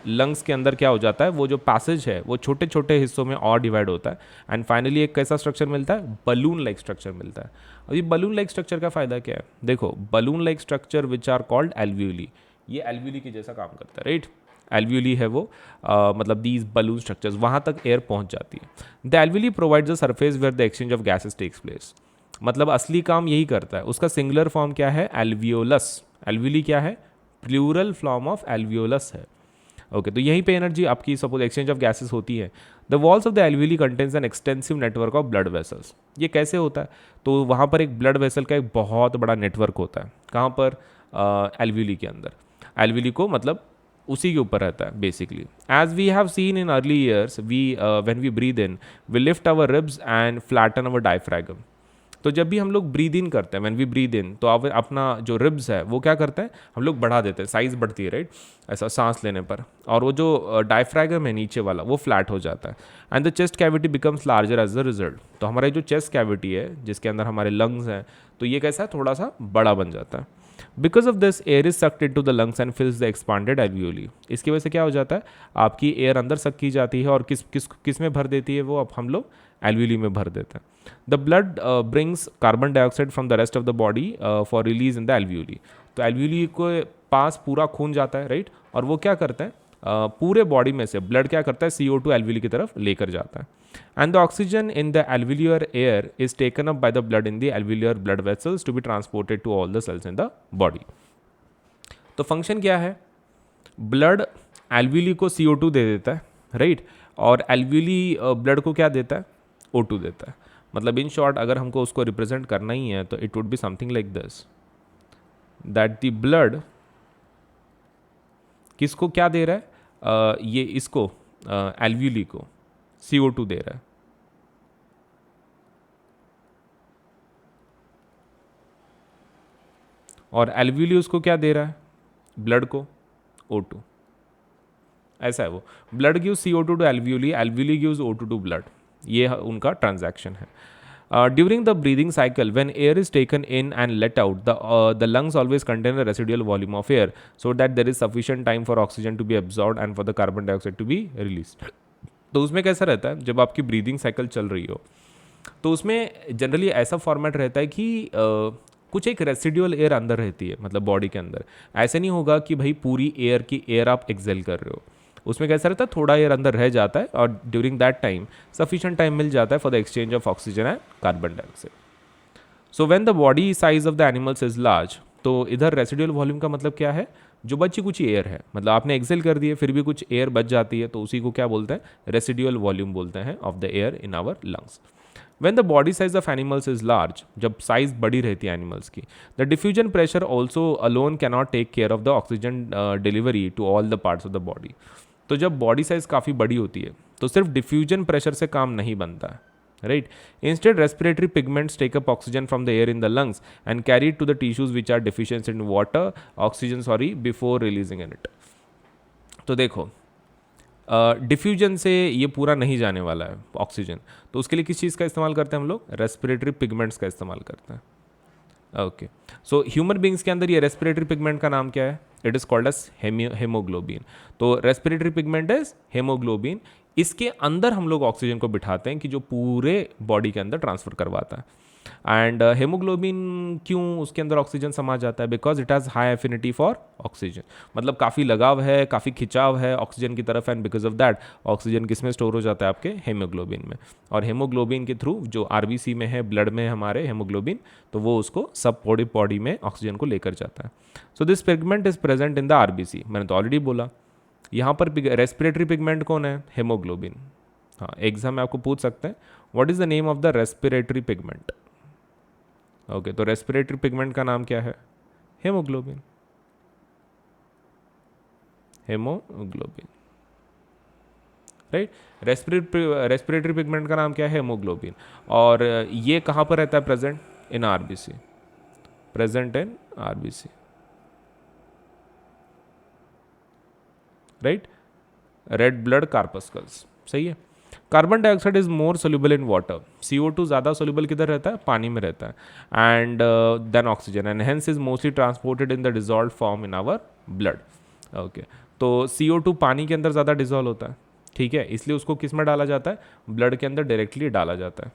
लंग्स के अंदर क्या हो जाता है, वो जो पैसेज है वो छोटे छोटे हिस्सों में और डिवाइड होता है, एंड फाइनली एक कैसा स्ट्रक्चर मिलता है, बलून लाइक स्ट्रक्चर मिलता है। अब ये बलून लाइक स्ट्रक्चर का फ़ायदा क्या है, देखो, balloon like structure which are called alveoli, alveoli एल्वियोली के जैसा काम करता है, राइट। एल्वियोली है वो, मतलब दीज बलून स्ट्रक्चर्स, वहाँ तक एयर पहुँच जाती है। The alveoli provides the surface where the exchange of gases takes place. मतलब असली काम यही करता है। उसका सिंगुलर फॉर्म क्या है, एल्वियोलस। एल्वियोली क्या है, प्लूरल फॉर्म ऑफ एल्वियोलस है। ओके, तो यहीं पे एनर्जी आपकी सपोज एक्सचेंज ऑफ गैसेस होती है। The walls of the alveoli contains an extensive network of blood vessels. ये कैसे होता है, तो वहाँ पर एक ब्लड वेसल का एक बहुत बड़ा नेटवर्क होता है, कहाँ पर, एल्वियोली के अंदर। एल्वियोली को मतलब उसी के ऊपर रहता है basically. As we have seen in early years, we when we breathe in we lift our ribs and flatten our diaphragm. तो जब भी हम लोग ब्रीद इन करते हैं, व्हेन वी ब्रीद इन, तो अपना जो रिब्स है वो क्या करते हैं, हम लोग बढ़ा देते हैं, साइज़ बढ़ती है, राइट, ऐसा सांस लेने पर, और वो जो डायफ्रैगम है नीचे वाला वो फ्लैट हो जाता है, and the chest cavity becomes larger as the result. तो हमारा जो चेस्ट कैविटी है जिसके अंदर हमारे लंग्स हैं, तो ये कैसा है, थोड़ा सा बड़ा बन जाता है। Because of this air is sucked into the lungs and फिल्स the expanded alveoli. इसकी वजह से क्या हो जाता है, आपकी एयर अंदर सक की जाती है, और किस में भर देती है वो, अब हम लोग एल्वियोली में भर देते हैं। The blood brings carbon dioxide from the rest of the body for release in the alveoli. तो एल्वियोली के पास पूरा खून जाता है, राइट, और वो क्या करते हैं, पूरे बॉडी में से ब्लड क्या करता है, CO2 एल्वियोली की तरफ लेकर जाता है, and the oxygen in the alveolar air is taken up by the blood in the alveolar blood vessels to be transported to all the cells in the body. तो function क्या है, blood alveoli को CO2 दे देता है, right, और alveoli blood को क्या देता है, O2 देता है। मतलब इन शॉर्ट अगर हमको उसको रिप्रेजेंट करना ही है तो it would be something like this, that the blood किसको क्या दे रहा है, ये इसको एल्वियोली को CO2 दे रहा है, और एल्वियोली उसको क्या दे रहा है, ब्लड को O2। ऐसा है वो, blood gives CO2 to alveoli, alveoli gives O2 to blood, ये उनका ट्रांजैक्शन है। During the breathing cycle, when air is taken in and let out, the lungs always contain a residual volume of air, so that there is sufficient time for oxygen to be absorbed and for the carbon dioxide to be released. तो उसमें कैसा रहता है, जब आपकी breathing cycle चल रही हो तो उसमें जनरली ऐसा फॉर्मेट रहता है कि कुछ एक रेसिडुअल एयर अंदर रहती है, मतलब बॉडी के अंदर। ऐसे नहीं होगा कि भाई पूरी एयर की एयर आप एक्सेल कर रहे हो, उसमें कैसा रहता है, थोड़ा एयर अंदर रह जाता है, और during that time sufficient time मिल जाता है for the exchange of oxygen and carbon dioxide. So when the body size of the animals is large, तो इधर रेसिडुअल वॉल्यूम का मतलब क्या है, जो बची कुछ एयर है, मतलब आपने एक्सेल कर दिए फिर भी कुछ एयर बच जाती है, तो उसी को क्या बोलते हैं, रेसिडुअल वॉल्यूम बोलते हैं of the air in our lungs. When the body size of animals is large, जब साइज बड़ी रहती है एनिमल्स की, the diffusion pressure also alone cannot take care of the oxygen delivery to all the parts of the body. तो जब body size काफ़ी बड़ी होती है तो सिर्फ डिफ्यूजन प्रेशर से काम नहीं बनता है, right. Instead respiratory pigments take up oxygen from the air in the lungs and carry it to the tissues which are deficient in water oxygen before releasing in it. तो देखो diffusion से ये पूरा नहीं जाने वाला है ऑक्सीजन, तो उसके लिए किस चीज़ का इस्तेमाल करते हैं हम लोग? रेस्पिरेटरी पिगमेंट्स का इस्तेमाल करते हैं. ओके, सो ह्यूमन बींग्स के अंदर ये रेस्पिरेटरी पिगमेंट का नाम क्या है? It is called S haemoglobin. तो रेस्पिरेटरी पिगमेंट इज हेमोग्लोबिन. इसके अंदर हम लोग ऑक्सीजन को बिठाते हैं कि जो पूरे बॉडी के अंदर ट्रांसफ़र करवाता है. एंड हेमोग्लोबिन क्यों उसके अंदर ऑक्सीजन समा जाता है? Because it has high affinity for oxygen. मतलब काफ़ी लगाव है, काफ़ी खिंचाव है ऑक्सीजन की तरफ, and because of that oxygen किस में स्टोर हो जाता है? आपके हेमोग्लोबिन में. और हेमोग्लोबिन के थ्रू जो आरबीसी में है, ब्लड में हमारे हेमोग्लोबिन, तो वो उसको सब बॉडी में ऑक्सीजन को लेकर जाता है. So this pigment is present in the RBC. मैंने तो ऑलरेडी बोला. यहाँ पर रेस्पिरेटरी पिगमेंट कौन है? हेमोग्लोबिन. हाँ, एग्जाम में आपको पूछ सकते हैं what is the name of the respiratory pigment. Okay, तो रेस्पिरेटरी पिगमेंट का नाम क्या है? Haemoglobin. Haemoglobin, right. Respiratory pigment का नाम क्या है? हेमोग्लोबिन. और ये कहाँ पर रहता है present? In RBC. Present in RBC, right. Red blood corpuscles. सही है. Carbon dioxide is more soluble in water. CO2 ज़्यादा सोल्यूबल किधर रहता है? पानी में रहता है. And then oxygen, and hence is mostly transported in the dissolved form in our blood. Okay, तो CO2 पानी के अंदर ज़्यादा डिजॉल्व होता है, ठीक है, इसलिए उसको किस में डाला जाता है? ब्लड के अंदर डायरेक्टली डाला जाता है.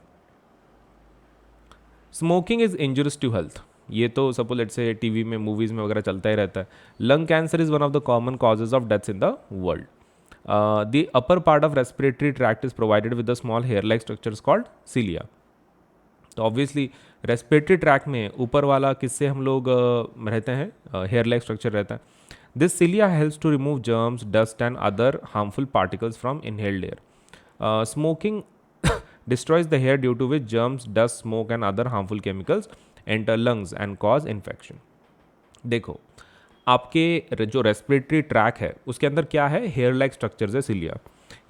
Smoking is injurious to health. ये तो सपोज लेट्स से टीवी में, मूवीज़ में वगैरह चलता ही रहता है. Lung cancer is one of the common causes of deaths in the world. The upper part of respiratory tract is provided with a small hair-like structures called cilia. तो obviously respiratory tract में ऊपर वाला किससे हम लोग रहते हैं? hair-like structure रहता है. This cilia helps to remove germs, dust and other harmful particles from inhaled air. Smoking destroys the hair due to which germs, dust, smoke and other harmful chemicals enter lungs and cause infection. देखो, आपके जो respiratory tract है उसके अंदर क्या है? Hair like structures है, cilia.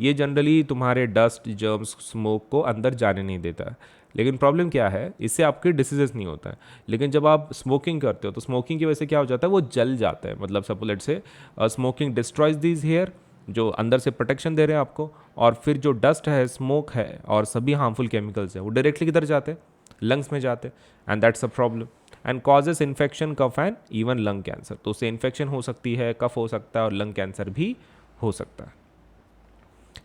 ये जनरली तुम्हारे डस्ट, जर्म्स, स्मोक को अंदर जाने नहीं देता है. लेकिन प्रॉब्लम क्या है? इससे आपके डिसीजेस नहीं होता है. लेकिन जब आप स्मोकिंग करते हो तो स्मोकिंग की वजह से क्या हो जाता है? वो जल जाता है. मतलब suppose let's say smoking destroys these hair, जो अंदर से प्रोटेक्शन दे रहे हैं आपको, और फिर जो डस्ट है, स्मोक है और सभी हार्मफुल केमिकल्स हैं वो डायरेक्टली किधर जाते हैं? लंग्स में जाते हैं. And that's a problem. And causes infection, cough and even lung cancer. तो उससे इन्फेक्शन हो सकती है, कफ हो सकता है और लंग कैंसर भी हो सकता है.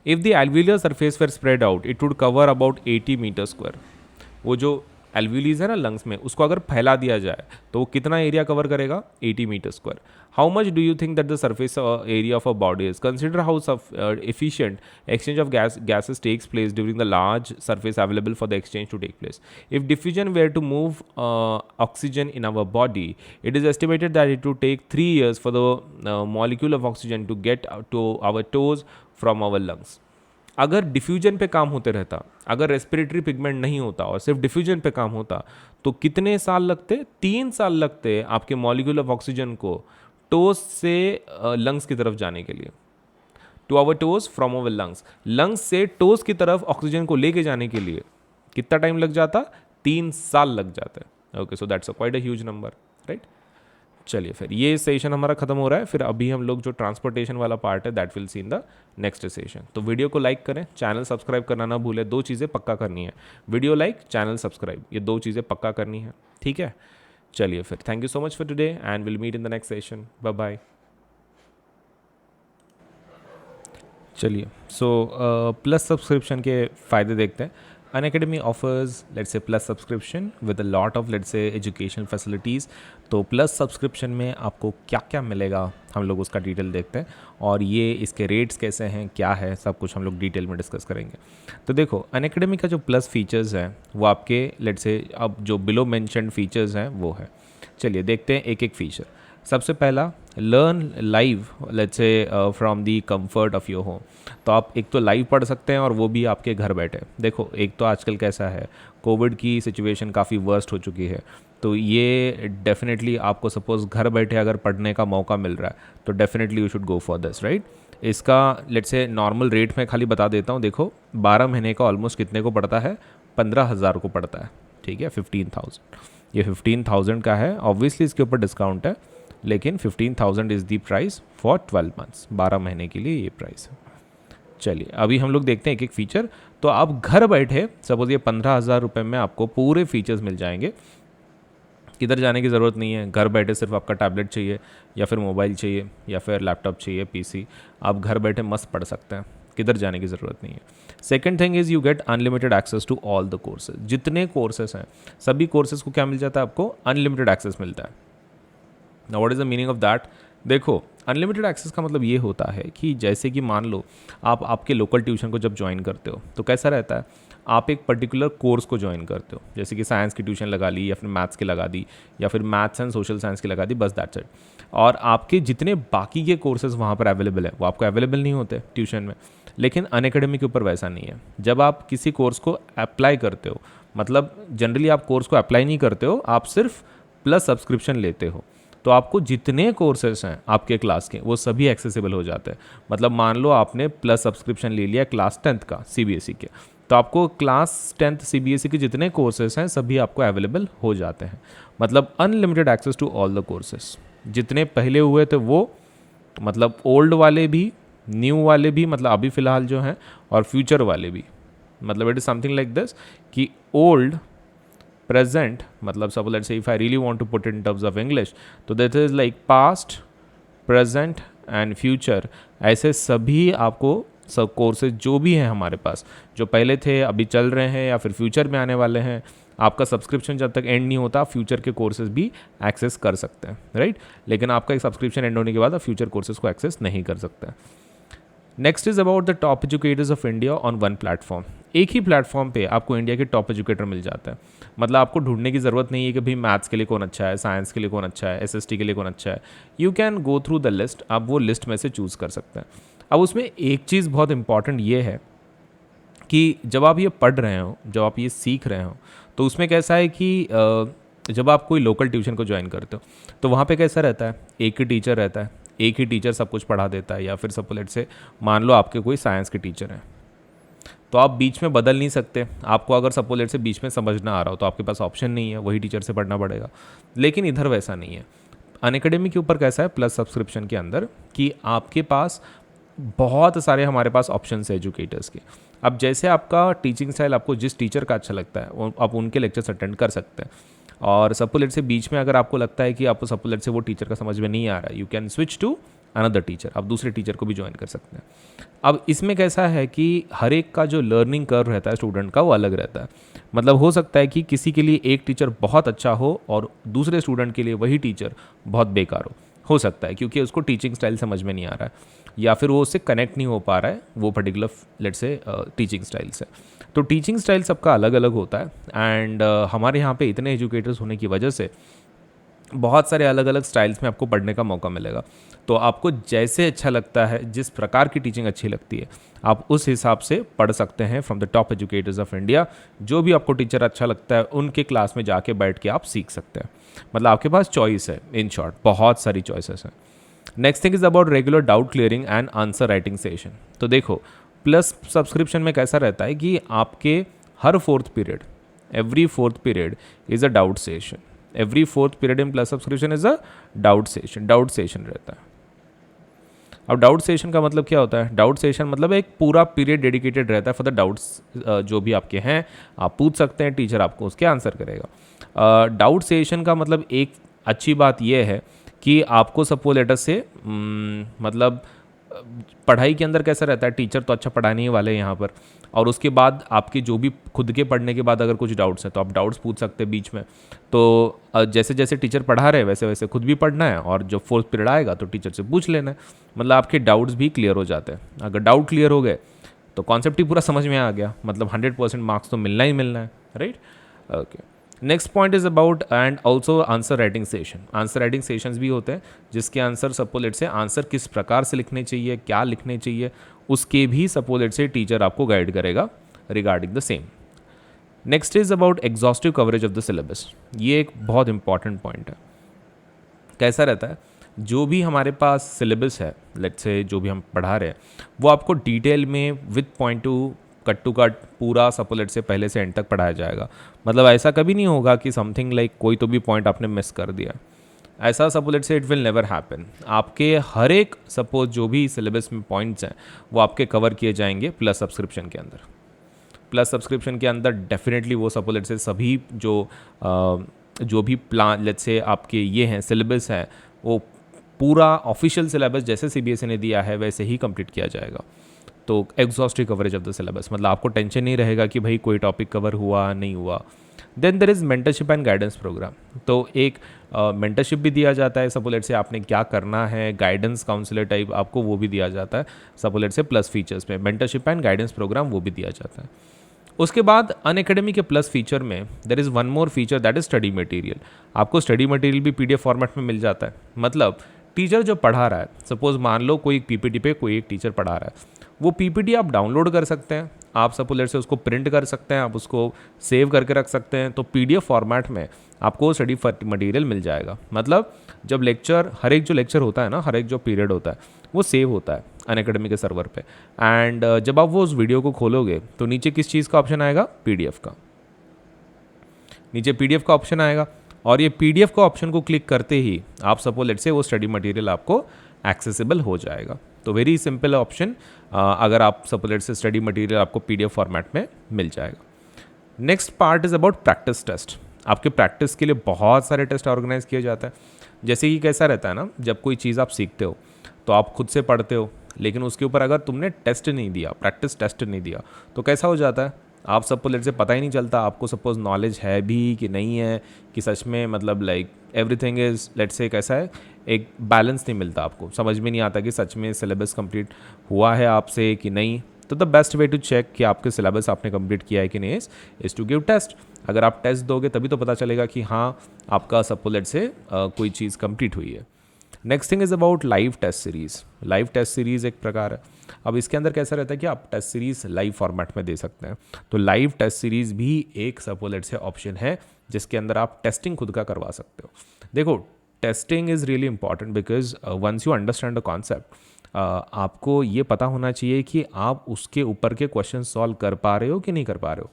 If the alveolar surface were spread out it would cover about 80 metre square. वो जो एल्वियुलीज है ना लंग्स में, उसको अगर फैला दिया जाए तो वो कितना एरिया कवर करेगा? 80 metre square. How much do you think that the surface area of a body is? Consider how efficient exchange of gases takes place during the large surface available for the exchange to take place. If diffusion were to move oxygen in our body, it is estimated that it would take 3 years for the molecule of oxygen to get to our toes from our lungs. अगर diffusion पे काम होते रहता, अगर respiratory pigment नहीं होता और सिर्फ डिफ्यूजन पे काम होता, तो कितने साल लगते? 3 साल लगते आपके मॉलिक्यूल ऑफ ऑक्सीजन को टोस से लंग्स की तरफ जाने के लिए. To our toes from our lungs. Lungs से टोस की तरफ ऑक्सीजन को लेके जाने के लिए कितना टाइम लग जाता? 3 साल लग जाता है. Okay, so that's quite a huge number, right. चलिए, फिर ये सेशन हमारा खत्म हो रहा है. फिर अभी हम लोग जो ट्रांसपोर्टेशन वाला पार्ट है that will see in the next session. तो वीडियो को लाइक करें, चैनल सब्सक्राइब करना ना भूलें. 2 चीज़ें पक्का करनी है: वीडियो लाइक, चैनल सब्सक्राइब. ये 2 चीज़ें पक्का करनी है, ठीक है. चलिए फिर, thank you so much for today and will meet in the next session. Bye bye. चलिए, सो प्लस सब्सक्रिप्शन के फ़ायदे देखते हैं. Unacademy offers, let's say, plus subscription with a lot of, let's say, educational facilities. तो plus subscription में आपको क्या क्या मिलेगा, हम लोग उसका डिटेल देखते हैं. और ये इसके रेट्स कैसे हैं, क्या है, सब कुछ हम लोग डिटेल में डिस्कस करेंगे. तो देखो, अनअकैडमी का जो प्लस फीचर्स हैं वो आपके, लेट्स से, अब जो बिलो मेंशन्ड फीचर्स हैं वो है. चलिए देखते हैं एक एक फीचर. सबसे पहला, learn live, let's say from the comfort of your home. तो आप एक तो लाइव पढ़ सकते हैं और वो भी आपके घर बैठे। देखो एक तो आजकल कैसा है, कोविड की सिचुएशन काफ़ी वर्स्ट हो चुकी है, तो ये डेफिनेटली आपको सपोज़ घर बैठे अगर पढ़ने का मौका मिल रहा है तो definitely you should go for this, right. इसका लेट्स से नॉर्मल रेट में खाली बता देता हूँ। देखो 12 महीने का ऑलमोस्ट कितने को पड़ता है, 15,000 को पड़ता है, ठीक है, 15,000। ये 15,000 का है, ऑब्वियसली इसके ऊपर डिस्काउंट है, लेकिन 15,000 is the price for 12 months, 12 महीने के लिए ये प्राइस है। चलिए अभी हम लोग देखते हैं एक एक फ़ीचर। तो आप घर बैठे सपोज ये 15,000 रुपये में आपको पूरे फीचर्स मिल जाएंगे, किधर जाने की ज़रूरत नहीं है। घर बैठे सिर्फ आपका टैबलेट चाहिए या फिर मोबाइल चाहिए या फिर लैपटॉप चाहिए, पीसी, आप घर बैठे मस्त पढ़ सकते हैं, किधर जाने की ज़रूरत नहीं है। Second thing is you get unlimited access to all the courses. जितने कोर्सेज हैं सभी कोर्सेज को क्या मिल जाता है, आपको अनलिमिटेड एक्सेस मिलता है। Now what is the meaning of that? देखो अनलिमिटेड एक्सेस का मतलब ये होता है कि जैसे कि मान लो आप आपके लोकल ट्यूशन को जब ज्वाइन करते हो तो कैसा रहता है, आप एक पर्टिकुलर कोर्स को ज्वाइन करते हो, जैसे कि साइंस की ट्यूशन लगा ली या फिर मैथ्स की लगा दी या फिर मैथ्स एंड सोशल साइंस की लगा दी, बस दैट्स इट। और आपके जितने बाकी के कोर्सेज वहाँ पर अवेलेबल है वो आपको अवेलेबल नहीं होते ट्यूशन में। लेकिन अनअकैडमी के ऊपर वैसा नहीं है। जब आप किसी कोर्स को अप्लाई करते हो, मतलब जनरली आप कोर्स को अप्लाई नहीं करते हो, आप सिर्फ प्लस सब्सक्रिप्शन लेते हो, तो आपको जितने कोर्सेज हैं आपके क्लास के वो सभी एक्सेसिबल हो जाते हैं। मतलब मान लो आपने प्लस सब्सक्रिप्शन ले लिया क्लास 10th का सीबीएसई के, तो आपको क्लास 10th सीबीएसई के जितने कोर्सेज हैं सभी आपको अवेलेबल हो जाते हैं। मतलब unlimited access to all the courses. जितने पहले हुए थे वो, मतलब ओल्ड वाले भी, न्यू वाले भी, मतलब अभी फ़िलहाल जो हैं, और फ्यूचर वाले भी। मतलब it is something like this कि ओल्ड, प्रेजेंट, मतलब suppose let's say if I really want to put in terms of English, तो that is like past, present and future. ऐसे सभी आपको सब कोर्सेज जो भी हैं हमारे पास, जो पहले थे, अभी चल रहे हैं या फिर फ्यूचर में आने वाले हैं, आपका सब्सक्रिप्शन जब तक एंड नहीं होता फ्यूचर के कोर्सेज भी एक्सेस कर सकते हैं, राइट। लेकिन आपका एक सब्सक्रिप्शन एंड होने के बाद आप फ्यूचर कोर्सेज को एक्सेस नहीं कर सकते हैं। Next is about the top educators of India on one platform. एक ही प्लेटफॉर्म पे आपको इंडिया के टॉप एजुकेटर मिल जाता है। मतलब आपको ढूंढने की ज़रूरत नहीं है कि भाई मैथ्स के लिए कौन अच्छा है, साइंस के लिए कौन अच्छा है, एसएसटी के लिए कौन अच्छा है। You can go through the list, आप वो लिस्ट में से चूज़ कर सकते हैं। अब उसमें एक चीज़ बहुत इंपॉर्टेंट ये है कि जब आप ये पढ़ रहे हो, जब आप ये सीख रहे हो, तो उसमें कैसा है कि जब आप कोई लोकल ट्यूशन को ज्वाइन करते हो तो वहाँ पे कैसा रहता है, एक ही टीचर रहता है, एक ही टीचर सब कुछ पढ़ा देता है। या फिर सपोज लेट्स से मान लो आपके कोई साइंस के टीचर हैं, तो आप बीच में बदल नहीं सकते। आपको अगर सपोज लेट्स से बीच में समझ ना आ रहा हो तो आपके पास ऑप्शन नहीं है, वही टीचर से पढ़ना पड़ेगा। लेकिन इधर वैसा नहीं है। अनअकैडमी के ऊपर कैसा है, प्लस सब्सक्रिप्शन के अंदर, कि आपके पास बहुत सारे हमारे पास ऑप्शन है एजुकेटर्स के। अब जैसे आपका टीचिंग स्टाइल, आपको जिस टीचर का अच्छा लगता है आप उनके लेक्चर्स अटेंड कर सकते हैं। और सपोज लेट्स से बीच में अगर आपको लगता है कि आपको सपोज लेट्स से वो टीचर का समझ में नहीं आ रहा है, you can switch to another teacher, आप दूसरे टीचर को भी ज्वाइन कर सकते हैं। अब इसमें कैसा है कि हर एक का जो लर्निंग कर्व रहता है स्टूडेंट का वो अलग रहता है। मतलब हो सकता है कि किसी के लिए एक टीचर बहुत अच्छा हो और दूसरे स्टूडेंट के लिए वही टीचर बहुत बेकार हो सकता है, क्योंकि उसको टीचिंग स्टाइल समझ में नहीं आ रहा है या फिर वो उससे कनेक्ट नहीं हो पा रहा है वो particular let's say teaching style से। तो टीचिंग स्टाइल सबका अलग अलग होता है। एंड हमारे यहाँ पे इतने एजुकेटर्स होने की वजह से बहुत सारे अलग अलग स्टाइल्स में आपको पढ़ने का मौका मिलेगा। तो आपको जैसे अच्छा लगता है, जिस प्रकार की टीचिंग अच्छी लगती है, आप उस हिसाब से पढ़ सकते हैं from the top educators of India. जो भी आपको टीचर अच्छा लगता है उनके क्लास में जाके बैठ के आप सीख सकते हैं। मतलब आपके पास चॉइस है, इन शॉर्ट बहुत सारी चॉइसेस हैं। Next thing is about regular doubt clearing and answer writing session. तो देखो प्लस सब्सक्रिप्शन में कैसा रहता है कि आपके हर fourth period, every fourth period is a doubt session. Every fourth period in plus subscription is a doubt session रहता है। अब डाउट सेशन का मतलब क्या होता है? डाउट सेशन मतलब एक पूरा पीरियड डेडिकेटेड रहता है फॉर द डाउट्स जो भी आपके हैं, आप पूछ सकते हैं, टीचर आपको उसके आंसर करेगा। डाउट सेशन का मतलब एक अच्छी बात यह है कि आपको सपोज लेटर से मतलब पढ़ाई के अंदर कैसा रहता है, टीचर तो अच्छा पढ़ाने ही वाले हैं यहाँ पर, और उसके बाद आपके जो भी खुद के पढ़ने के बाद अगर कुछ डाउट्स हैं तो आप डाउट्स पूछ सकते हैं बीच में। तो जैसे जैसे टीचर पढ़ा रहे हैं वैसे वैसे खुद भी पढ़ना है, और जब फोर्थ पीरियड आएगा तो टीचर से पूछ लेना है। मतलब आपके डाउट्स भी क्लियर हो जाते हैं। अगर डाउट क्लियर हो गए तो कॉन्सेप्ट ही पूरा समझ में आ गया, मतलब 100% मार्क्स तो मिलना ही मिलना है, right. Okay, next point is about and also answer writing session. Answer writing sessions भी होते हैं जिसके आंसर सपोलेट से आंसर किस प्रकार से लिखने चाहिए, क्या लिखने चाहिए, उसके भी सपोलेट से टीचर आपको गाइड करेगा regarding the same. Next is about exhaustive coverage of the syllabus. ये एक बहुत इंपॉर्टेंट पॉइंट है। कैसा रहता है, जो भी हमारे पास सिलेबस है, लेट्स से जो भी हम पढ़ा रहे हैं, वो आपको डिटेल में विद पॉइंट टू कट पूरा सपोलेट से पहले से एंड तक पढ़ाया जाएगा। मतलब ऐसा कभी नहीं होगा कि समथिंग लाइक कोई तो भी पॉइंट आपने मिस कर दिया, ऐसा सपोलेट से इट विल नेवर हैपन। आपके हर एक सपोज जो भी सिलेबस में पॉइंट्स हैं वो आपके कवर किए जाएंगे प्लस सब्सक्रिप्शन के अंदर। प्लस सब्सक्रिप्शन के अंदर डेफिनेटली वो सपोलेट से सभी जो भी प्लान लेट्स से आपके ये हैं सिलेबस है, वो पूरा ऑफिशियल सिलेबस जैसे सीबीएसई ने दिया है वैसे ही कंप्लीट किया जाएगा। तो exhaustive coverage of the syllabus, मतलब आपको टेंशन नहीं रहेगा कि भाई कोई टॉपिक कवर हुआ नहीं हुआ। Then there is mentorship and guidance program. तो एक मेंटरशिप भी दिया जाता है सपोलेट से, आपने क्या करना है, गाइडेंस काउंसलर टाइप आपको वो भी दिया जाता है सपोलेट से प्लस फीचर्स में। मेंटरशिप एंड गाइडेंस प्रोग्राम वो भी दिया जाता है। उसके बाद अनएकेडमी के प्लस फीचर में देर is one more feature that is study material. आपको स्टडी मटेरियल भी पीडीएफ फॉर्मेट में मिल जाता है। मतलब टीचर जो पढ़ा रहा है, सपोज मान लो कोई एक पीपीटी पे कोई एक टीचर पढ़ा रहा है, वो पीपीटी आप डाउनलोड कर सकते हैं, आप सपोलेट से उसको प्रिंट कर सकते हैं, आप उसको सेव करके रख सकते हैं। तो पीडीएफ फॉर्मेट में आपको स्टडी मटेरियल मिल जाएगा। मतलब जब लेक्चर, हर एक जो लेक्चर होता है ना, हर एक जो पीरियड होता है वो सेव होता है अनएकेडमी के सर्वर पे। एंड जब आप वो उस वीडियो को खोलोगे तो नीचे किस चीज़ का ऑप्शन आएगा, पीडीएफ का। नीचे पीडीएफ का ऑप्शन आएगा और ये पीडीएफ का ऑप्शन को क्लिक करते ही आप सपोलेट से वो स्टडी मटेरियल आपको एक्सेसिबल हो जाएगा। तो वेरी सिंपल ऑप्शन, अगर आप सपोलेट से स्टडी मटेरियल आपको पीडीएफ फॉर्मेट में मिल जाएगा। Next part is about practice test. आपके प्रैक्टिस के लिए बहुत सारे टेस्ट ऑर्गेनाइज किए जाते हैं। जैसे कि कैसा रहता है ना, जब कोई चीज़ आप सीखते हो तो आप खुद से पढ़ते हो, लेकिन उसके ऊपर अगर तुमने टेस्ट नहीं दिया, प्रैक्टिस टेस्ट नहीं दिया, तो कैसा हो जाता है, आप सपोलेट से पता ही नहीं चलता आपको सपोज नॉलेज है भी कि नहीं है, कि सच में मतलब like everything is let's say कैसा है, एक बैलेंस नहीं मिलता, आपको समझ में नहीं आता कि सच में सिलेबस कंप्लीट हुआ है आपसे कि नहीं। तो the best way to check कि आपके सिलेबस आपने कंप्लीट किया है कि नहीं इज़ टू गिव टेस्ट। अगर आप टेस्ट दोगे तभी तो पता चलेगा कि हाँ आपका सपोलेट से कोई चीज़ कंप्लीट हुई है। Next thing is about live test series. Live test series एक प्रकार है। अब इसके अंदर कैसा रहता है कि आप टेस्ट सीरीज़ लाइव फॉर्मेट में दे सकते हैं। तो लाइव टेस्ट सीरीज़ भी एक सपोलेट से ऑप्शन है जिसके अंदर आप टेस्टिंग खुद का करवा सकते हो। देखो, testing is really important because once you understand the concept, आपको ये पता होना चाहिए कि आप उसके ऊपर के क्वेश्चन सॉल्व कर पा रहे हो कि नहीं कर पा रहे हो।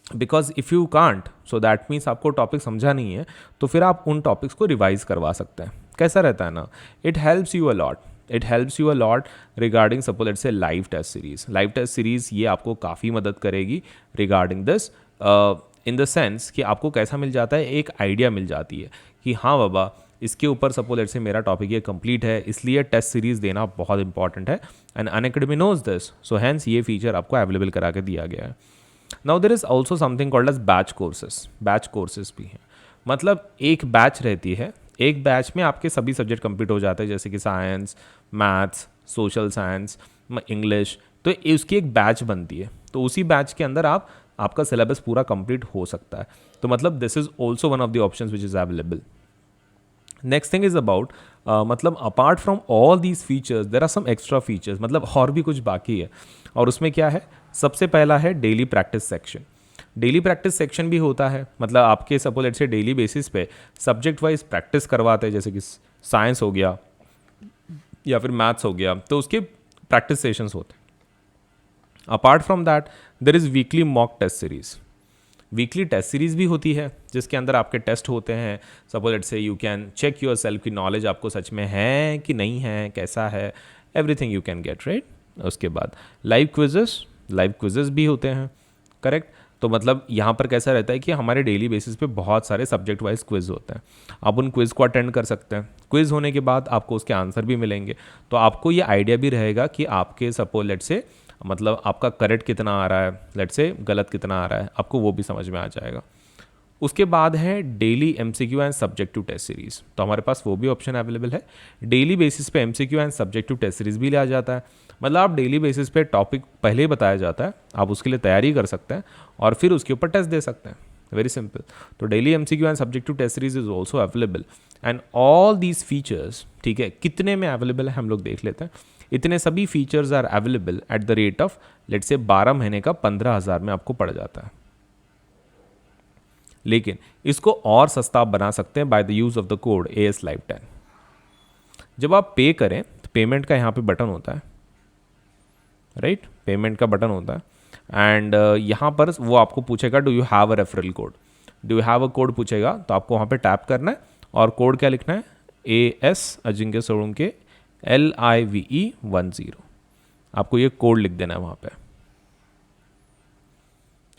Because if you can't, so that means आपको टॉपिक समझा नहीं है, तो फिर आप उन टॉपिक्स को रिवाइज करवा सकते हैं। कैसा रहता है ना, it helps you a lot regarding suppose let's say live test series. Live test series ये आपको काफ़ी मदद करेगी regarding this, in the sense कि आपको कैसा मिल जाता है, एक आइडिया मिल जाती है कि हाँ बाबा इसके ऊपर सपोज लेट्स से मेरा टॉपिक ये कंप्लीट है, इसलिए टेस्ट सीरीज देना बहुत इंपॉर्टेंट है। And Unacademy knows this, so hence ये फीचर आपको अवेलेबल करा के दिया गया है। Now there is also something called as batch courses. Batch courses भी हैं, मतलब एक बैच रहती है, एक बैच में आपके सभी सब्जेक्ट कंप्लीट हो जाते हैं, जैसे कि science, maths, social science, English. तो उसकी एक बैच बनती है, तो उसी बैच के अंदर आपका सिलेबस पूरा कंप्लीट हो सकता है। तो मतलब this is also one of the options which is available. Next thing is about मतलब apart from all these features there are some extra features, मतलब और भी कुछ बाकी है। और उसमें क्या है, सबसे पहला है daily practice section. Daily practice section भी होता है, मतलब आपके सपोज लेट्स से डेली बेसिस पे सब्जेक्ट वाइज प्रैक्टिस करवाते हैं, जैसे कि साइंस हो गया या फिर मैथ्स हो गया, तो उसके प्रैक्टिस सेशंस होते हैं। Apart from that there is weekly mock test series. Weekly test series भी होती है जिसके अंदर आपके टेस्ट होते हैं। Suppose let's say you can check yourself की नॉलेज आपको सच में है कि नहीं है, कैसा है, everything you can get right. उसके बाद लाइव क्विजेस भी होते हैं, करेक्ट। तो मतलब यहाँ पर कैसा रहता है कि हमारे डेली बेसिस पे बहुत सारे सब्जेक्ट वाइज क्विज होते हैं, आप उन क्विज को अटेंड कर सकते हैं। क्विज होने के बाद आपको उसके आंसर भी मिलेंगे, तो आपको ये आइडिया भी रहेगा कि आपके सपोज लेट्स से मतलब आपका करेक्ट कितना आ रहा है, लेट्स से गलत कितना आ रहा है, आपको वो भी समझ में आ जाएगा। उसके बाद है daily MCQ and subjective test series, तो हमारे पास वो भी ऑप्शन अवेलेबल है। डेली बेसिस पे MCQ and subjective test series भी लिया जाता है, मतलब आप डेली बेसिस पे टॉपिक पहले ही बताया जाता है, आप उसके लिए तैयारी कर सकते हैं और फिर उसके ऊपर टेस्ट दे सकते हैं वेरी सिंपल. तो daily MCQ and subjective test series is also available and all these features, ठीक है, कितने में अवेलेबल है हम लोग देख लेते हैं. इतने सभी features are available at the rate of let's say 12 महीने का 15,000 में आपको पड़ जाता है. लेकिन इसको और सस्ता आप बना सकते हैं by the use of the code AS Live 10. जब आप पे करें तो पेमेंट का यहाँ पे बटन होता है, राइट, पेमेंट का बटन होता है एंड यहाँ पर वो आपको पूछेगा do you have a referral code, do you have a code पूछेगा, तो आपको वहाँ पे टैप करना है और कोड क्या लिखना है, AS अजिंक्य सोलंकी LIVE10. आपको ये कोड लिख देना है वहाँ पे.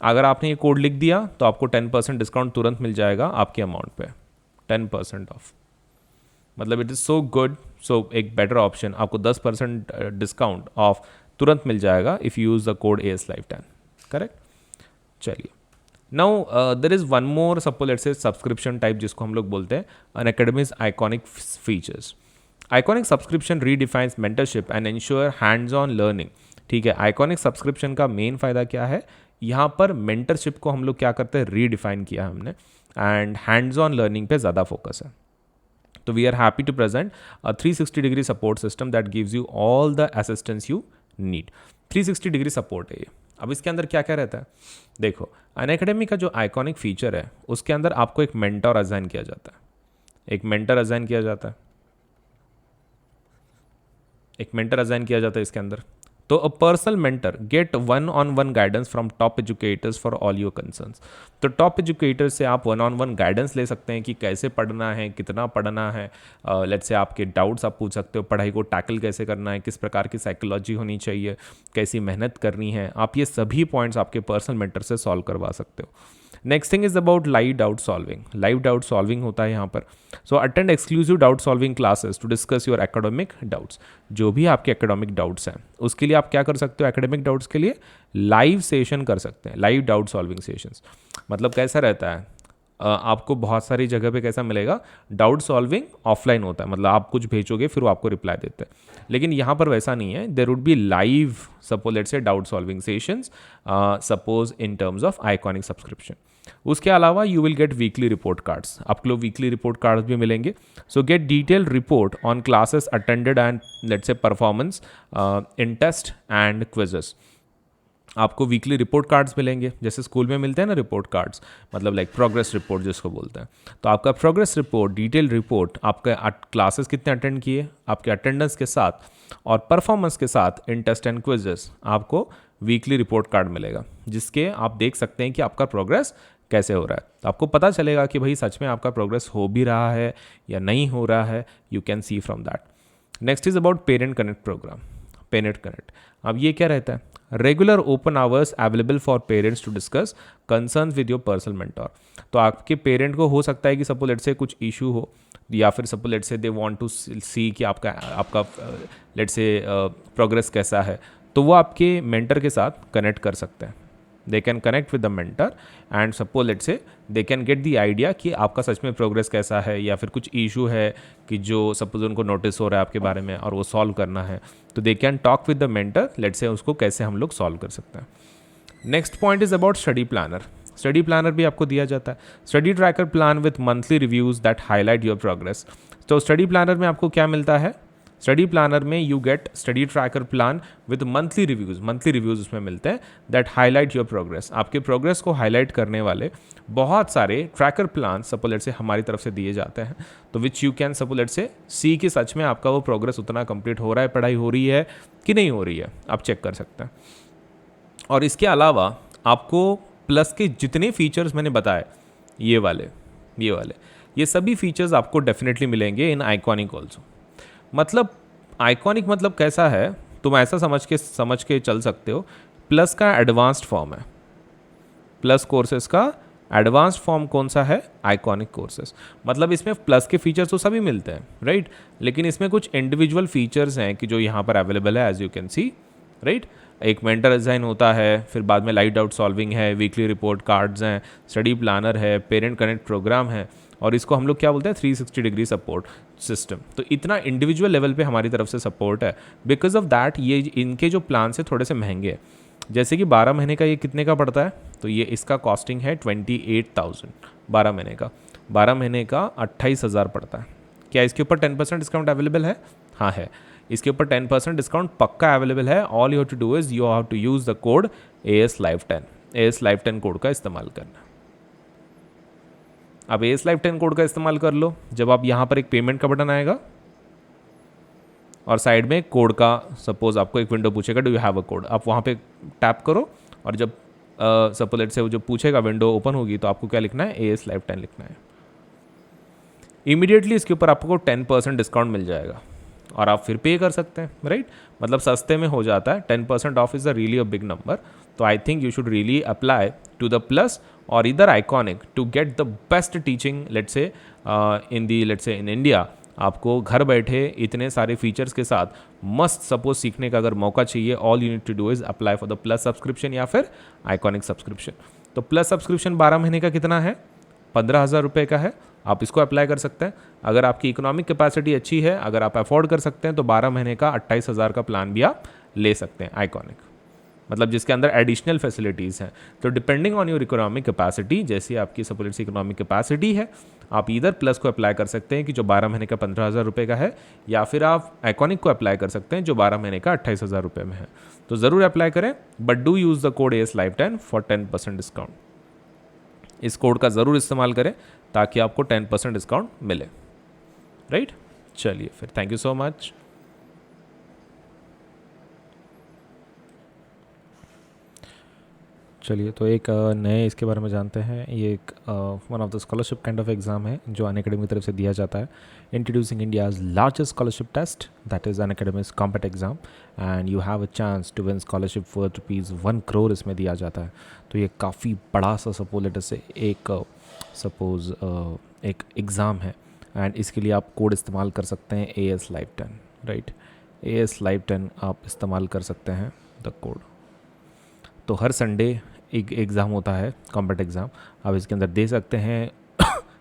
अगर आपने ये कोड लिख दिया तो आपको 10% डिस्काउंट तुरंत मिल जाएगा आपके अमाउंट पे, 10% ऑफ. मतलब इट इज़ सो गुड. सो एक बेटर ऑप्शन, आपको 10% डिस्काउंट ऑफ तुरंत मिल जाएगा if you use the code AS Live 10. Correct. चलिए, now there is one more suppose let's say subscription type जिसको हम लोग बोलते हैं Unacademy's iconic features. Iconic subscription redefines mentorship and ensure hands on learning. ठीक है, आइकॉनिक सब्सक्रिप्शन का main फ़ायदा क्या है, यहाँ पर मेंटरशिप को हम लोग क्या करते हैं, रीडिफाइन किया हमने एंड हैंड्स ऑन लर्निंग पे ज़्यादा फोकस है. तो we are happy to present a 360 degree support system that gives you all the assistance you need. 360 degree support है ये. अब इसके अंदर क्या क्या रहता है, देखो, अनअकैडमी का जो आइकॉनिक फीचर है उसके अंदर आपको एक मेंटर असाइन किया जाता है. एक मेंटर असाइन किया जाता है, एक मेंटर असाइन किया जाता है इसके अंदर. तो a personal mentor get 1-on-1 guidance from top educators for all your concerns. तो टॉप एजुकेटर्स से आप 1-on-1 गाइडेंस ले सकते हैं कि कैसे पढ़ना है, कितना पढ़ना है. लेट्स से आपके डाउट्स आप पूछ सकते हो, पढ़ाई को टैकल कैसे करना है, किस प्रकार की साइकोलॉजी होनी चाहिए, कैसी मेहनत करनी है. आप ये सभी पॉइंट्स आपके पर्सनल मेंटर से सॉल्व करवा सकते हो. Next thing is about live doubt solving. Live doubt solving होता है यहाँ पर. So attend exclusive doubt solving classes to discuss your academic doubts. जो भी आपके एकेडमिक डाउट्स हैं उसके लिए आप क्या कर सकते हो, एकेडमिक डाउट्स के लिए लाइव सेशन कर सकते हैं, लाइव डाउट सॉल्विंग सेशंस. मतलब कैसा रहता है, आपको बहुत सारी जगह पे कैसा मिलेगा, डाउट सॉल्विंग ऑफलाइन होता है, मतलब आप कुछ भेजोगे फिर वो आपको रिप्लाई देते हैं. लेकिन यहाँ पर वैसा नहीं है. There would be live suppose let's say doubt solving sessions suppose in terms of iconic subscription. उसके अलावा you will get weekly report cards. आपको वीकली रिपोर्ट कार्ड्स भी मिलेंगे. So get detail report on classes attended and let's say performance in test and quizzes. आपको weekly report cards मिलेंगे, जैसे school में मिलते हैं ना रिपोर्ट कार्ड्स, मतलब लाइक प्रोग्रेस रिपोर्ट जिसको बोलते हैं. तो आपका प्रोग्रेस रिपोर्ट, डिटेल रिपोर्ट, आपके क्लासेस कितने अटेंड किए, आपके अटेंडेंस के साथ और परफॉर्मेंस के साथ इन टेस्ट एंड क्विजेस, आपको वीकली रिपोर्ट कार्ड मिलेगा जिसके आप देख सकते हैं कि आपका प्रोग्रेस कैसे हो रहा है. तो आपको पता चलेगा कि भाई सच में आपका प्रोग्रेस हो भी रहा है या नहीं हो रहा है. You can see from that. Next is about parent connect program. Parent connect, अब ये क्या रहता है, regular open hours available for parents to discuss concerns with your personal mentor. तो आपके पेरेंट को हो सकता है कि सपोज लेट्स से कुछ इशू हो या फिर सपोज लेट्स से दे वांट टू सी कि आपका लेट्स से प्रोग्रेस कैसा है, तो वो आपके मेंटर के साथ कनेक्ट कर सकते हैं. They can connect with the mentor and suppose let's से they can get the idea कि आपका सच में प्रोग्रेस कैसा है या फिर कुछ इशू है कि जो सपोज उनको नोटिस हो रहा है आपके बारे में और वो सॉल्व करना है, तो they can talk with the mentor, let's say उसको कैसे हम लोग सॉल्व कर सकते हैं. Next point is about study planner. Study planner भी आपको दिया जाता है. Study tracker plan with monthly reviews that highlight your progress. तो स्टडी प्लानर में आपको क्या मिलता है, स्टडी प्लानर में you get study tracker plan with monthly reviews उसमें मिलते हैं दैट हाईलाइट योर प्रोग्रेस. आपके प्रोग्रेस को हाईलाइट करने वाले बहुत सारे ट्रैकर प्लान सपोज लेट्स से हमारी तरफ से दिए जाते हैं. तो which you can suppose let's say see कि सच में आपका वो प्रोग्रेस उतना कंप्लीट हो रहा है, पढ़ाई हो रही है कि नहीं हो रही है, आप चेक कर सकते हैं. और इसके अलावा आपको प्लस के जितने फीचर्स मैंने बताए, ये वाले ये सभी फीचर्स आपको डेफिनेटली मिलेंगे इन आइकॉनिक ऑल्सो. मतलब आइकॉनिक मतलब कैसा है, तुम ऐसा समझ के चल सकते हो, प्लस का एडवांस्ड फॉर्म है. प्लस कोर्सेज का एडवांस्ड फॉर्म कौन सा है, आइकॉनिक कोर्सेज. मतलब इसमें प्लस के फीचर्स तो सभी मिलते हैं, राइट, लेकिन इसमें कुछ इंडिविजुअल फीचर्स हैं कि जो यहाँ पर अवेलेबल है as you can see, right. एक मेंटर असाइन होता है, फिर बाद में लाइव डाउट सॉल्विंग है, वीकली रिपोर्ट कार्ड्स हैं, स्टडी प्लानर है, पेरेंट कनेक्ट प्रोग्राम है, और इसको हम लोग क्या बोलते हैं 360 डिग्री सपोर्ट सिस्टम. तो इतना इंडिविजुअल लेवल पे हमारी तरफ से सपोर्ट है. बिकॉज ऑफ दैट ये इनके जो प्लान से थोड़े से महंगे हैं. जैसे कि 12 महीने का ये कितने का पड़ता है, तो ये इसका कॉस्टिंग है 28,000 12 महीने का। 12 महीने का 28,000 पड़ता है। क्या इसके ऊपर 10% डिस्काउंट अवेलेबल है? हाँ है, इसके ऊपर 10% डिस्काउंट पक्का अवेलेबल है। All you have to do is you have to use the code AS Live 10, AS Live 10 code का इस्तेमाल करना। अब AS Live 10 कोड का इस्तेमाल कर लो। जब आप यहाँ पर एक पेमेंट का बटन आएगा और साइड में कोड का, सपोज आपको एक विंडो पूछेगा do you have a code, आप वहाँ पे टैप करो और जब सपोज लेट से वो जो पूछेगा विंडो ओपन होगी तो आपको क्या लिखना है, AS Live 10 लिखना है। इमीडिएटली इसके ऊपर आपको 10% डिस्काउंट मिल जाएगा और आप फिर पे कर सकते हैं, राइट? मतलब सस्ते में हो जाता है। 10% off is a really a big number. तो I think you should really apply to the plus और इधर iconic to get the best teaching let's say in India. आपको घर बैठे इतने सारे फीचर्स के साथ मस्त सपोज सीखने का अगर मौका चाहिए, all you need to do is apply for the plus subscription या फिर आइकॉनिक सब्सक्रिप्शन। तो प्लस सब्सक्रिप्शन 12 महीने का कितना है, 15,000 रुपये का है। आप इसको अप्लाई कर सकते हैं। अगर आपकी इकोनॉमिक कैपेसिटी अच्छी है, अगर आप अफोर्ड कर सकते हैं, तो 12 महीने का 28,000 का प्लान भी आप ले सकते हैं आइकॉनिक, मतलब जिसके अंदर एडिशनल फैसिलिटीज़ हैं। तो depending on your economic capacity, जैसी आपकी सपोज इकोनॉमिक कैपेसिटी है, आप इधर प्लस को अप्लाई कर सकते हैं कि जो 12 महीने का 15,000 रुपये का है, या फिर आप आइकॉनिक को अप्लाई कर सकते हैं जो 12 महीने का 28,000 रुपये में है। तो ज़रूर अप्लाई करें, but do use the code AS Live 10 for 10% discount. इस कोड का ज़रूर इस्तेमाल करें ताकि आपको 10% डिस्काउंट मिले, राइट? चलिए फिर, थैंक यू सो मच। चलिए तो एक नए इसके बारे में जानते हैं। ये एक one of the scholarship kind of exam है जो अनअकैडमी की तरफ से दिया जाता है। Introducing India's largest scholarship test, that is Unacademy's compete exam, and you have a chance to win scholarship worth ₹1 crore इसमें दिया जाता है। तो ये काफ़ी बड़ा सा सपोज से एक सपोज एक एग्ज़ाम है, एंड इसके लिए आप कोड इस्तेमाल कर सकते हैं AS Live 10, right? AS Live 10 आप इस्तेमाल कर सकते हैं द कोड। तो हर संडे एक एग्ज़ाम होता है, कॉम्पिट एग्ज़ाम, आप इसके अंदर दे सकते हैं।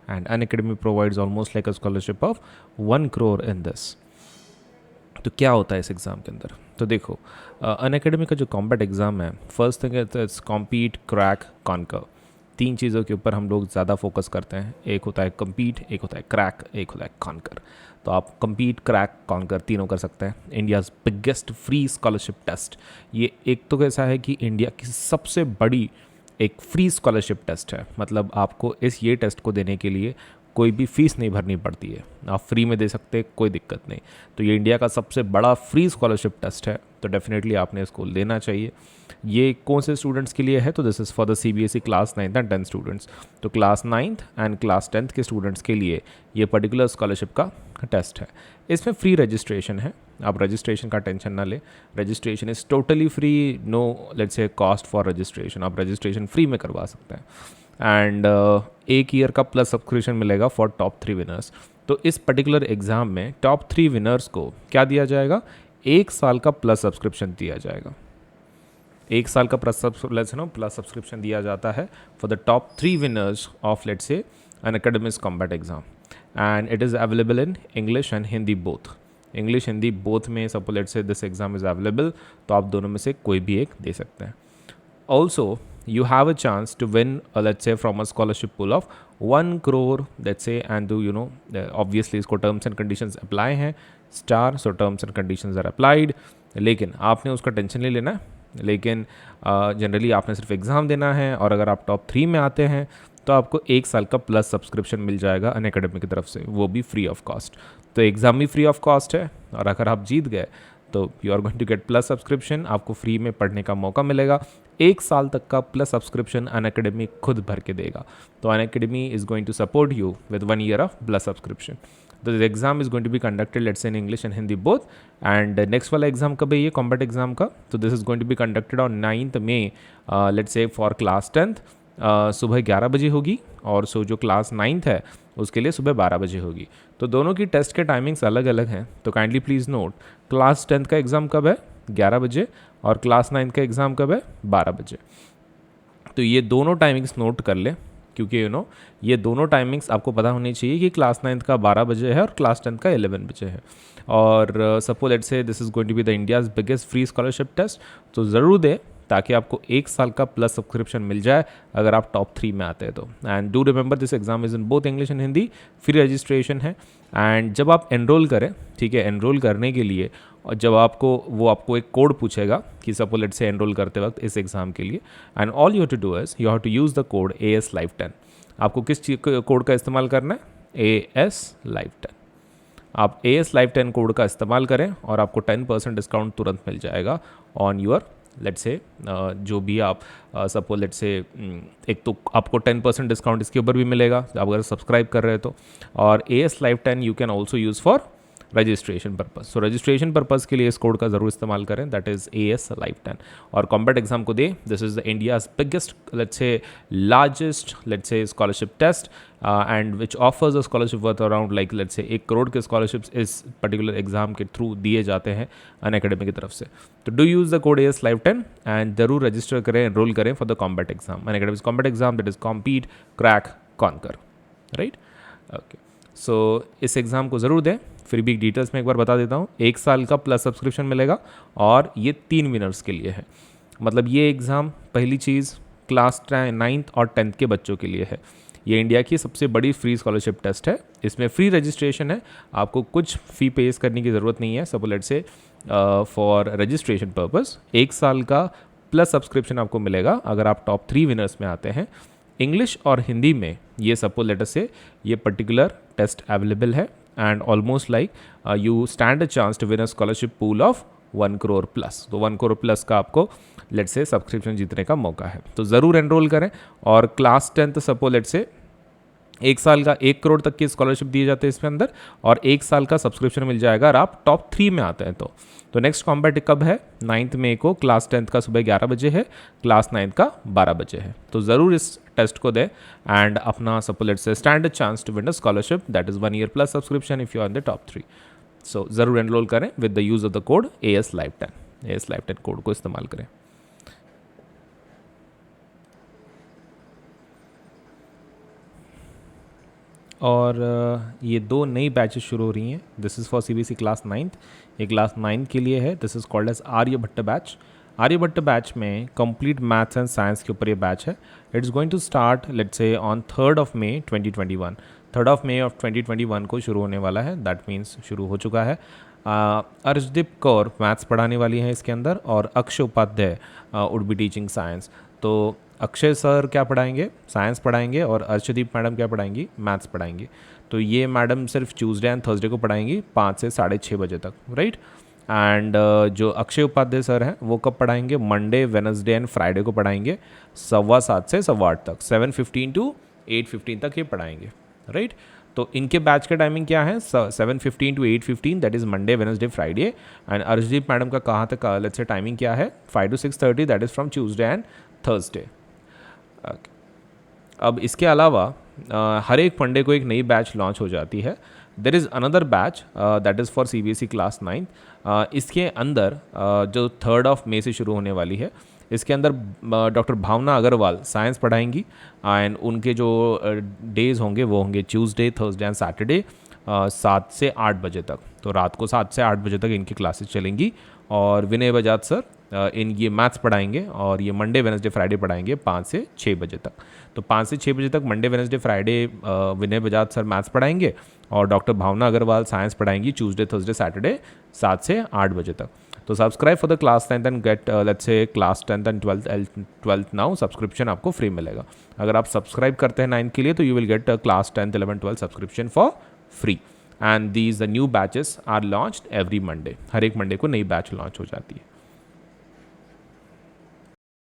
And Unacademy provides almost like a scholarship of 1 crore in this. तो क्या होता है इस एग्ज़ाम के अंदर? तो देखो, अनअकैडमी का जो कॉम्पिट एग्ज़ाम है, first thing it's compete, crack, conquer. 3 चीज़ों के ऊपर हम लोग ज़्यादा फोकस करते हैं। एक होता है कम्पीट, एक होता है क्रैक, एक होता है कॉन्कर। तो आप कम्पीट, क्रैक, कॉन्कर तीनों कर सकते हैं। India's biggest free scholarship test, ये एक तो कैसा है कि इंडिया की सबसे बड़ी एक फ्री स्कॉलरशिप टेस्ट है। मतलब आपको ये टेस्ट को देने के लिए कोई भी फ़ीस नहीं भरनी पड़ती है, आप फ्री में दे सकते हैं, कोई दिक्कत नहीं। तो ये इंडिया का सबसे बड़ा फ्री स्कॉलरशिप टेस्ट है, तो डेफिनेटली आपने इसको लेना चाहिए। ये कौन से स्टूडेंट्स के लिए है? तो this is for the CBSE class 9th and 10th students. तो class 9th and class 10th के स्टूडेंट्स के लिए ये पर्टिकुलर स्कॉलरशिप का टेस्ट है। इसमें फ्री रजिस्ट्रेशन है, आप रजिस्ट्रेशन का टेंशन ना ले। Registration is totally free, no let's say cost for registration. आप रजिस्ट्रेशन फ्री में करवा सकते हैं। एंड 1 ईयर का प्लस सब्सक्रिप्शन मिलेगा फॉर टॉप 3 विनर्स। तो इस पर्टिकुलर एग्ज़ाम में टॉप 3 विनर्स को क्या दिया जाएगा? 1 साल का प्लस सब्सक्रिप्शन दिया जाएगा। 1 साल का प्लस सब्सक्रिप्शन दिया जाता है for the top 3 winners of let's say Unacademy's compete exam, and it is available in English and Hindi both. English Hindi both में suppose let's say this exam is available, तो आप दोनों में से कोई भी एक दे सकते हैं। Also you have a chance to win let's say from a scholarship pool of 1 crore let's say, and do you know obviously इसको terms and conditions apply हैं star, so terms and conditions are applied। लेकिन आपने उसका tension नहीं लेना है, लेकिन generally आपने सिर्फ एग्ज़ाम देना है, और अगर आप टॉप 3 में आते हैं तो आपको 1 साल का प्लस सब्सक्रिप्शन मिल जाएगा अनअकैडमी की तरफ से, वो भी फ्री ऑफ कॉस्ट। तो एग्ज़ाम भी फ्री ऑफ कॉस्ट है, और अगर आप जीत गए तो you are going to get plus subscription, आपको फ्री में पढ़ने का मौका मिलेगा। 1 साल तक का प्लस सब्सक्रिप्शन अनअकैडमी खुद भर के देगा। तो Unacademy is going to support you with 1 year of plus subscription. तो the exam is going to be conducted let's say in English and Hindi both. And next वाला एग्जाम कब है ये कॉम्पिट एग्जाम का? तो this is going to be conducted on 9th May let's say for class 10th सुबह 11 बजे होगी, और सो जो क्लास 9th है उसके लिए सुबह 12 बजे होगी। तो दोनों की टेस्ट के टाइमिंग्स अलग अलग हैं, तो kindly please note, class 10th का एग्ज़ाम कब है? 11 बजे, और क्लास 9th का एग्ज़ाम कब है? 12 बजे। तो ये दोनों टाइमिंग्स नोट कर ले, क्योंकि ये दोनों टाइमिंग्स आपको पता होनी चाहिए कि क्लास 9th का 12 बजे है और क्लास 10th का 11 बजे है। और suppose let's say this is going to be the India's biggest free scholarship test, तो ज़रूर दे, ताकि आपको 1 साल का प्लस सब्सक्रिप्शन मिल जाए अगर आप टॉप 3 में आते हैं तो। And do remember this exam is in both English and Hindi, free registration है। एंड जब आप एनरोल करें, ठीक है, एनरोल करने के लिए और जब आपको एक कोड पूछेगा कि सपोज लेट्स से एनरोल करते वक्त इस एग्ज़ाम के लिए, and all you have to do is you have to use the code AS Live 10। आपको किस कोड का इस्तेमाल करना है? AS Live 10। आप AS Live 10 कोड का इस्तेमाल करें और आपको 10% डिस्काउंट तुरंत मिल जाएगा ऑन योर लेट्स से जो भी आप सपोज लेट्स से एक तो आपको 10% डिस्काउंट इसके ऊपर भी मिलेगा आप अगर सब्सक्राइब कर रहे हैं तो। और AS Live 10 you can also use for registration purpose. So registration purpose के लिए इस कोड का ज़रूर इस्तेमाल करें, दैट इज़ AS Live 10। और कॉम्बैट एग्जाम को दे, this is the India's biggest let's say largest let's say scholarship test and which offers a scholarship worth around like let's say 1 crore के स्कॉलरशिप्स इस पर्टिकुलर एग्जाम के through दिए जाते हैं Unacademy की तरफ से। तो do use the code AS Live 10 and जरूर रजिस्टर करें, एनरोल करें for the combat exam. Unacademy combat exam that is compete, crack, conquer, right? Okay, so इस एग्ज़ाम को ज़रूर दें। फिर भी डिटेल्स में एक बार बता देता हूँ, 1 साल का प्लस सब्सक्रिप्शन मिलेगा और ये 3 विनर्स के लिए है। मतलब ये एग्ज़ाम पहली चीज़ क्लास 9th और 10th के बच्चों के लिए है। ये इंडिया की सबसे बड़ी फ्री स्कॉलरशिप टेस्ट है। इसमें फ्री रजिस्ट्रेशन है, आपको कुछ फ़ी पेस करने की ज़रूरत नहीं है। Suppose let's say for registration purpose 1 साल का प्लस सब्सक्रिप्शन आपको मिलेगा अगर आप टॉप 3 विनर्स में आते हैं। इंग्लिश और हिंदी में ये सपोज लेट्स से ये पर्टिकुलर टेस्ट अवेलेबल है and almost like you stand a chance to win a scholarship pool of 1 crore plus. तो 1 करोड़ प्लस का आपको लेट्स से सब्सक्रिप्शन जीतने का मौका है। तो ज़रूर एनरोल करें। और class 10th suppose let's say 1 साल का 1 करोड़ तक की स्कॉलरशिप दिए जाते हैं इसके अंदर, और 1 साल का सब्सक्रिप्शन मिल जाएगा अगर आप टॉप 3 में आते हैं तो नेक्स्ट कॉम्बैट कब है? 9th मई को। क्लास 10th का सुबह 11 बजे है, क्लास 9th का 12 बजे है। तो ज़रूर इस टेस्ट को दें एंड अपना suppose let's say stand a chance to win a scholarship that is 1 year plus subscription if you are in the top 3। So ज़रूर एनरोल करें with the use of the code AS Live 10। AS Live 10 code को इस्तेमाल करें। और ये 2 नई batches शुरू हो रही हैं। This is for CBSE class 9th, ये क्लास 9 के लिए है। This is called as Aryabhatta batch. Aryabhatta batch में कंप्लीट मैथ्स एंड साइंस के ऊपर ये बैच है। It's going to start let's say on 3rd of May 2021। 3rd of May of 2021 को शुरू होने वाला है, दैट मीन्स शुरू हो चुका है। अर्शदीप कौर मैथ्स पढ़ाने वाली हैं इसके अंदर, और Akshay Upadhyay would be teaching science. तो अक्षय सर क्या पढ़ाएंगे? साइंस पढ़ाएंगे, और अर्शदीप मैडम क्या पढ़ाएंगी? मैथ्स पढ़ाएंगी। तो ये मैडम सिर्फ ट्यूसडे एंड थर्सडे को पढ़ाएंगी 5 से 6:30 बजे तक, राइट? एंड जो अक्षय उपाध्याय सर हैं वो कब पढ़ाएंगे? मंडे, वेनसडे एंड फ्राइडे को पढ़ाएंगे 7:15 से 8:15 तक, 7:15 to 8:15 तक ये पढ़ाएंगे, राइट? तो इनके बैच का टाइमिंग क्या है? 7:15 to 8:15, that is Monday, Wednesday, Friday. And Arshdeep madam का कहाँ तक लेट्स से टाइमिंग क्या है? 5 to 6:30, that is from Tuesday and Thursday. अब इसके अलावा हर एक मंडे को एक नई बैच लॉन्च हो जाती है। There is another batch that is for CBSE class 9th। इसके अंदर जो 3rd of May से शुरू होने वाली है, इसके अंदर डॉक्टर भावना अग्रवाल साइंस पढ़ाएंगी एंड उनके जो डेज़ होंगे वो होंगे ट्यूसडे, थर्सडे एंड सैटरडे 7 से 8 बजे तक। तो रात को 7 से 8 बजे तक इनकी क्लासेस चलेंगी। और विनय बजाज सर इन ये मैथ्स पढ़ाएंगे, और ये मंडे, वेनसडे, फ्राइडे पढ़ाएंगे 5 से 6 बजे तक। तो 5 से 6 बजे तक Monday, Wednesday, Friday Vinay Bajaj sir maths पढ़ाएंगे, और डॉक्टर भावना अग्रवाल साइंस पढ़ाएंगी ट्यूसडे, थर्सडे, सैटरडे 7 से 8 बजे तक। तो subscribe for the class 10th and get let's say class 10th and 12th now. Subscription आपको फ्री मिलेगा। अगर आप सब्सक्राइब करते हैं 9th के लिए तो you will get class 10th, 11th, 12th subscription for free. And these the new batches are launched every Monday. हर एक मंडे को नई बैच लॉन्च हो जाती है।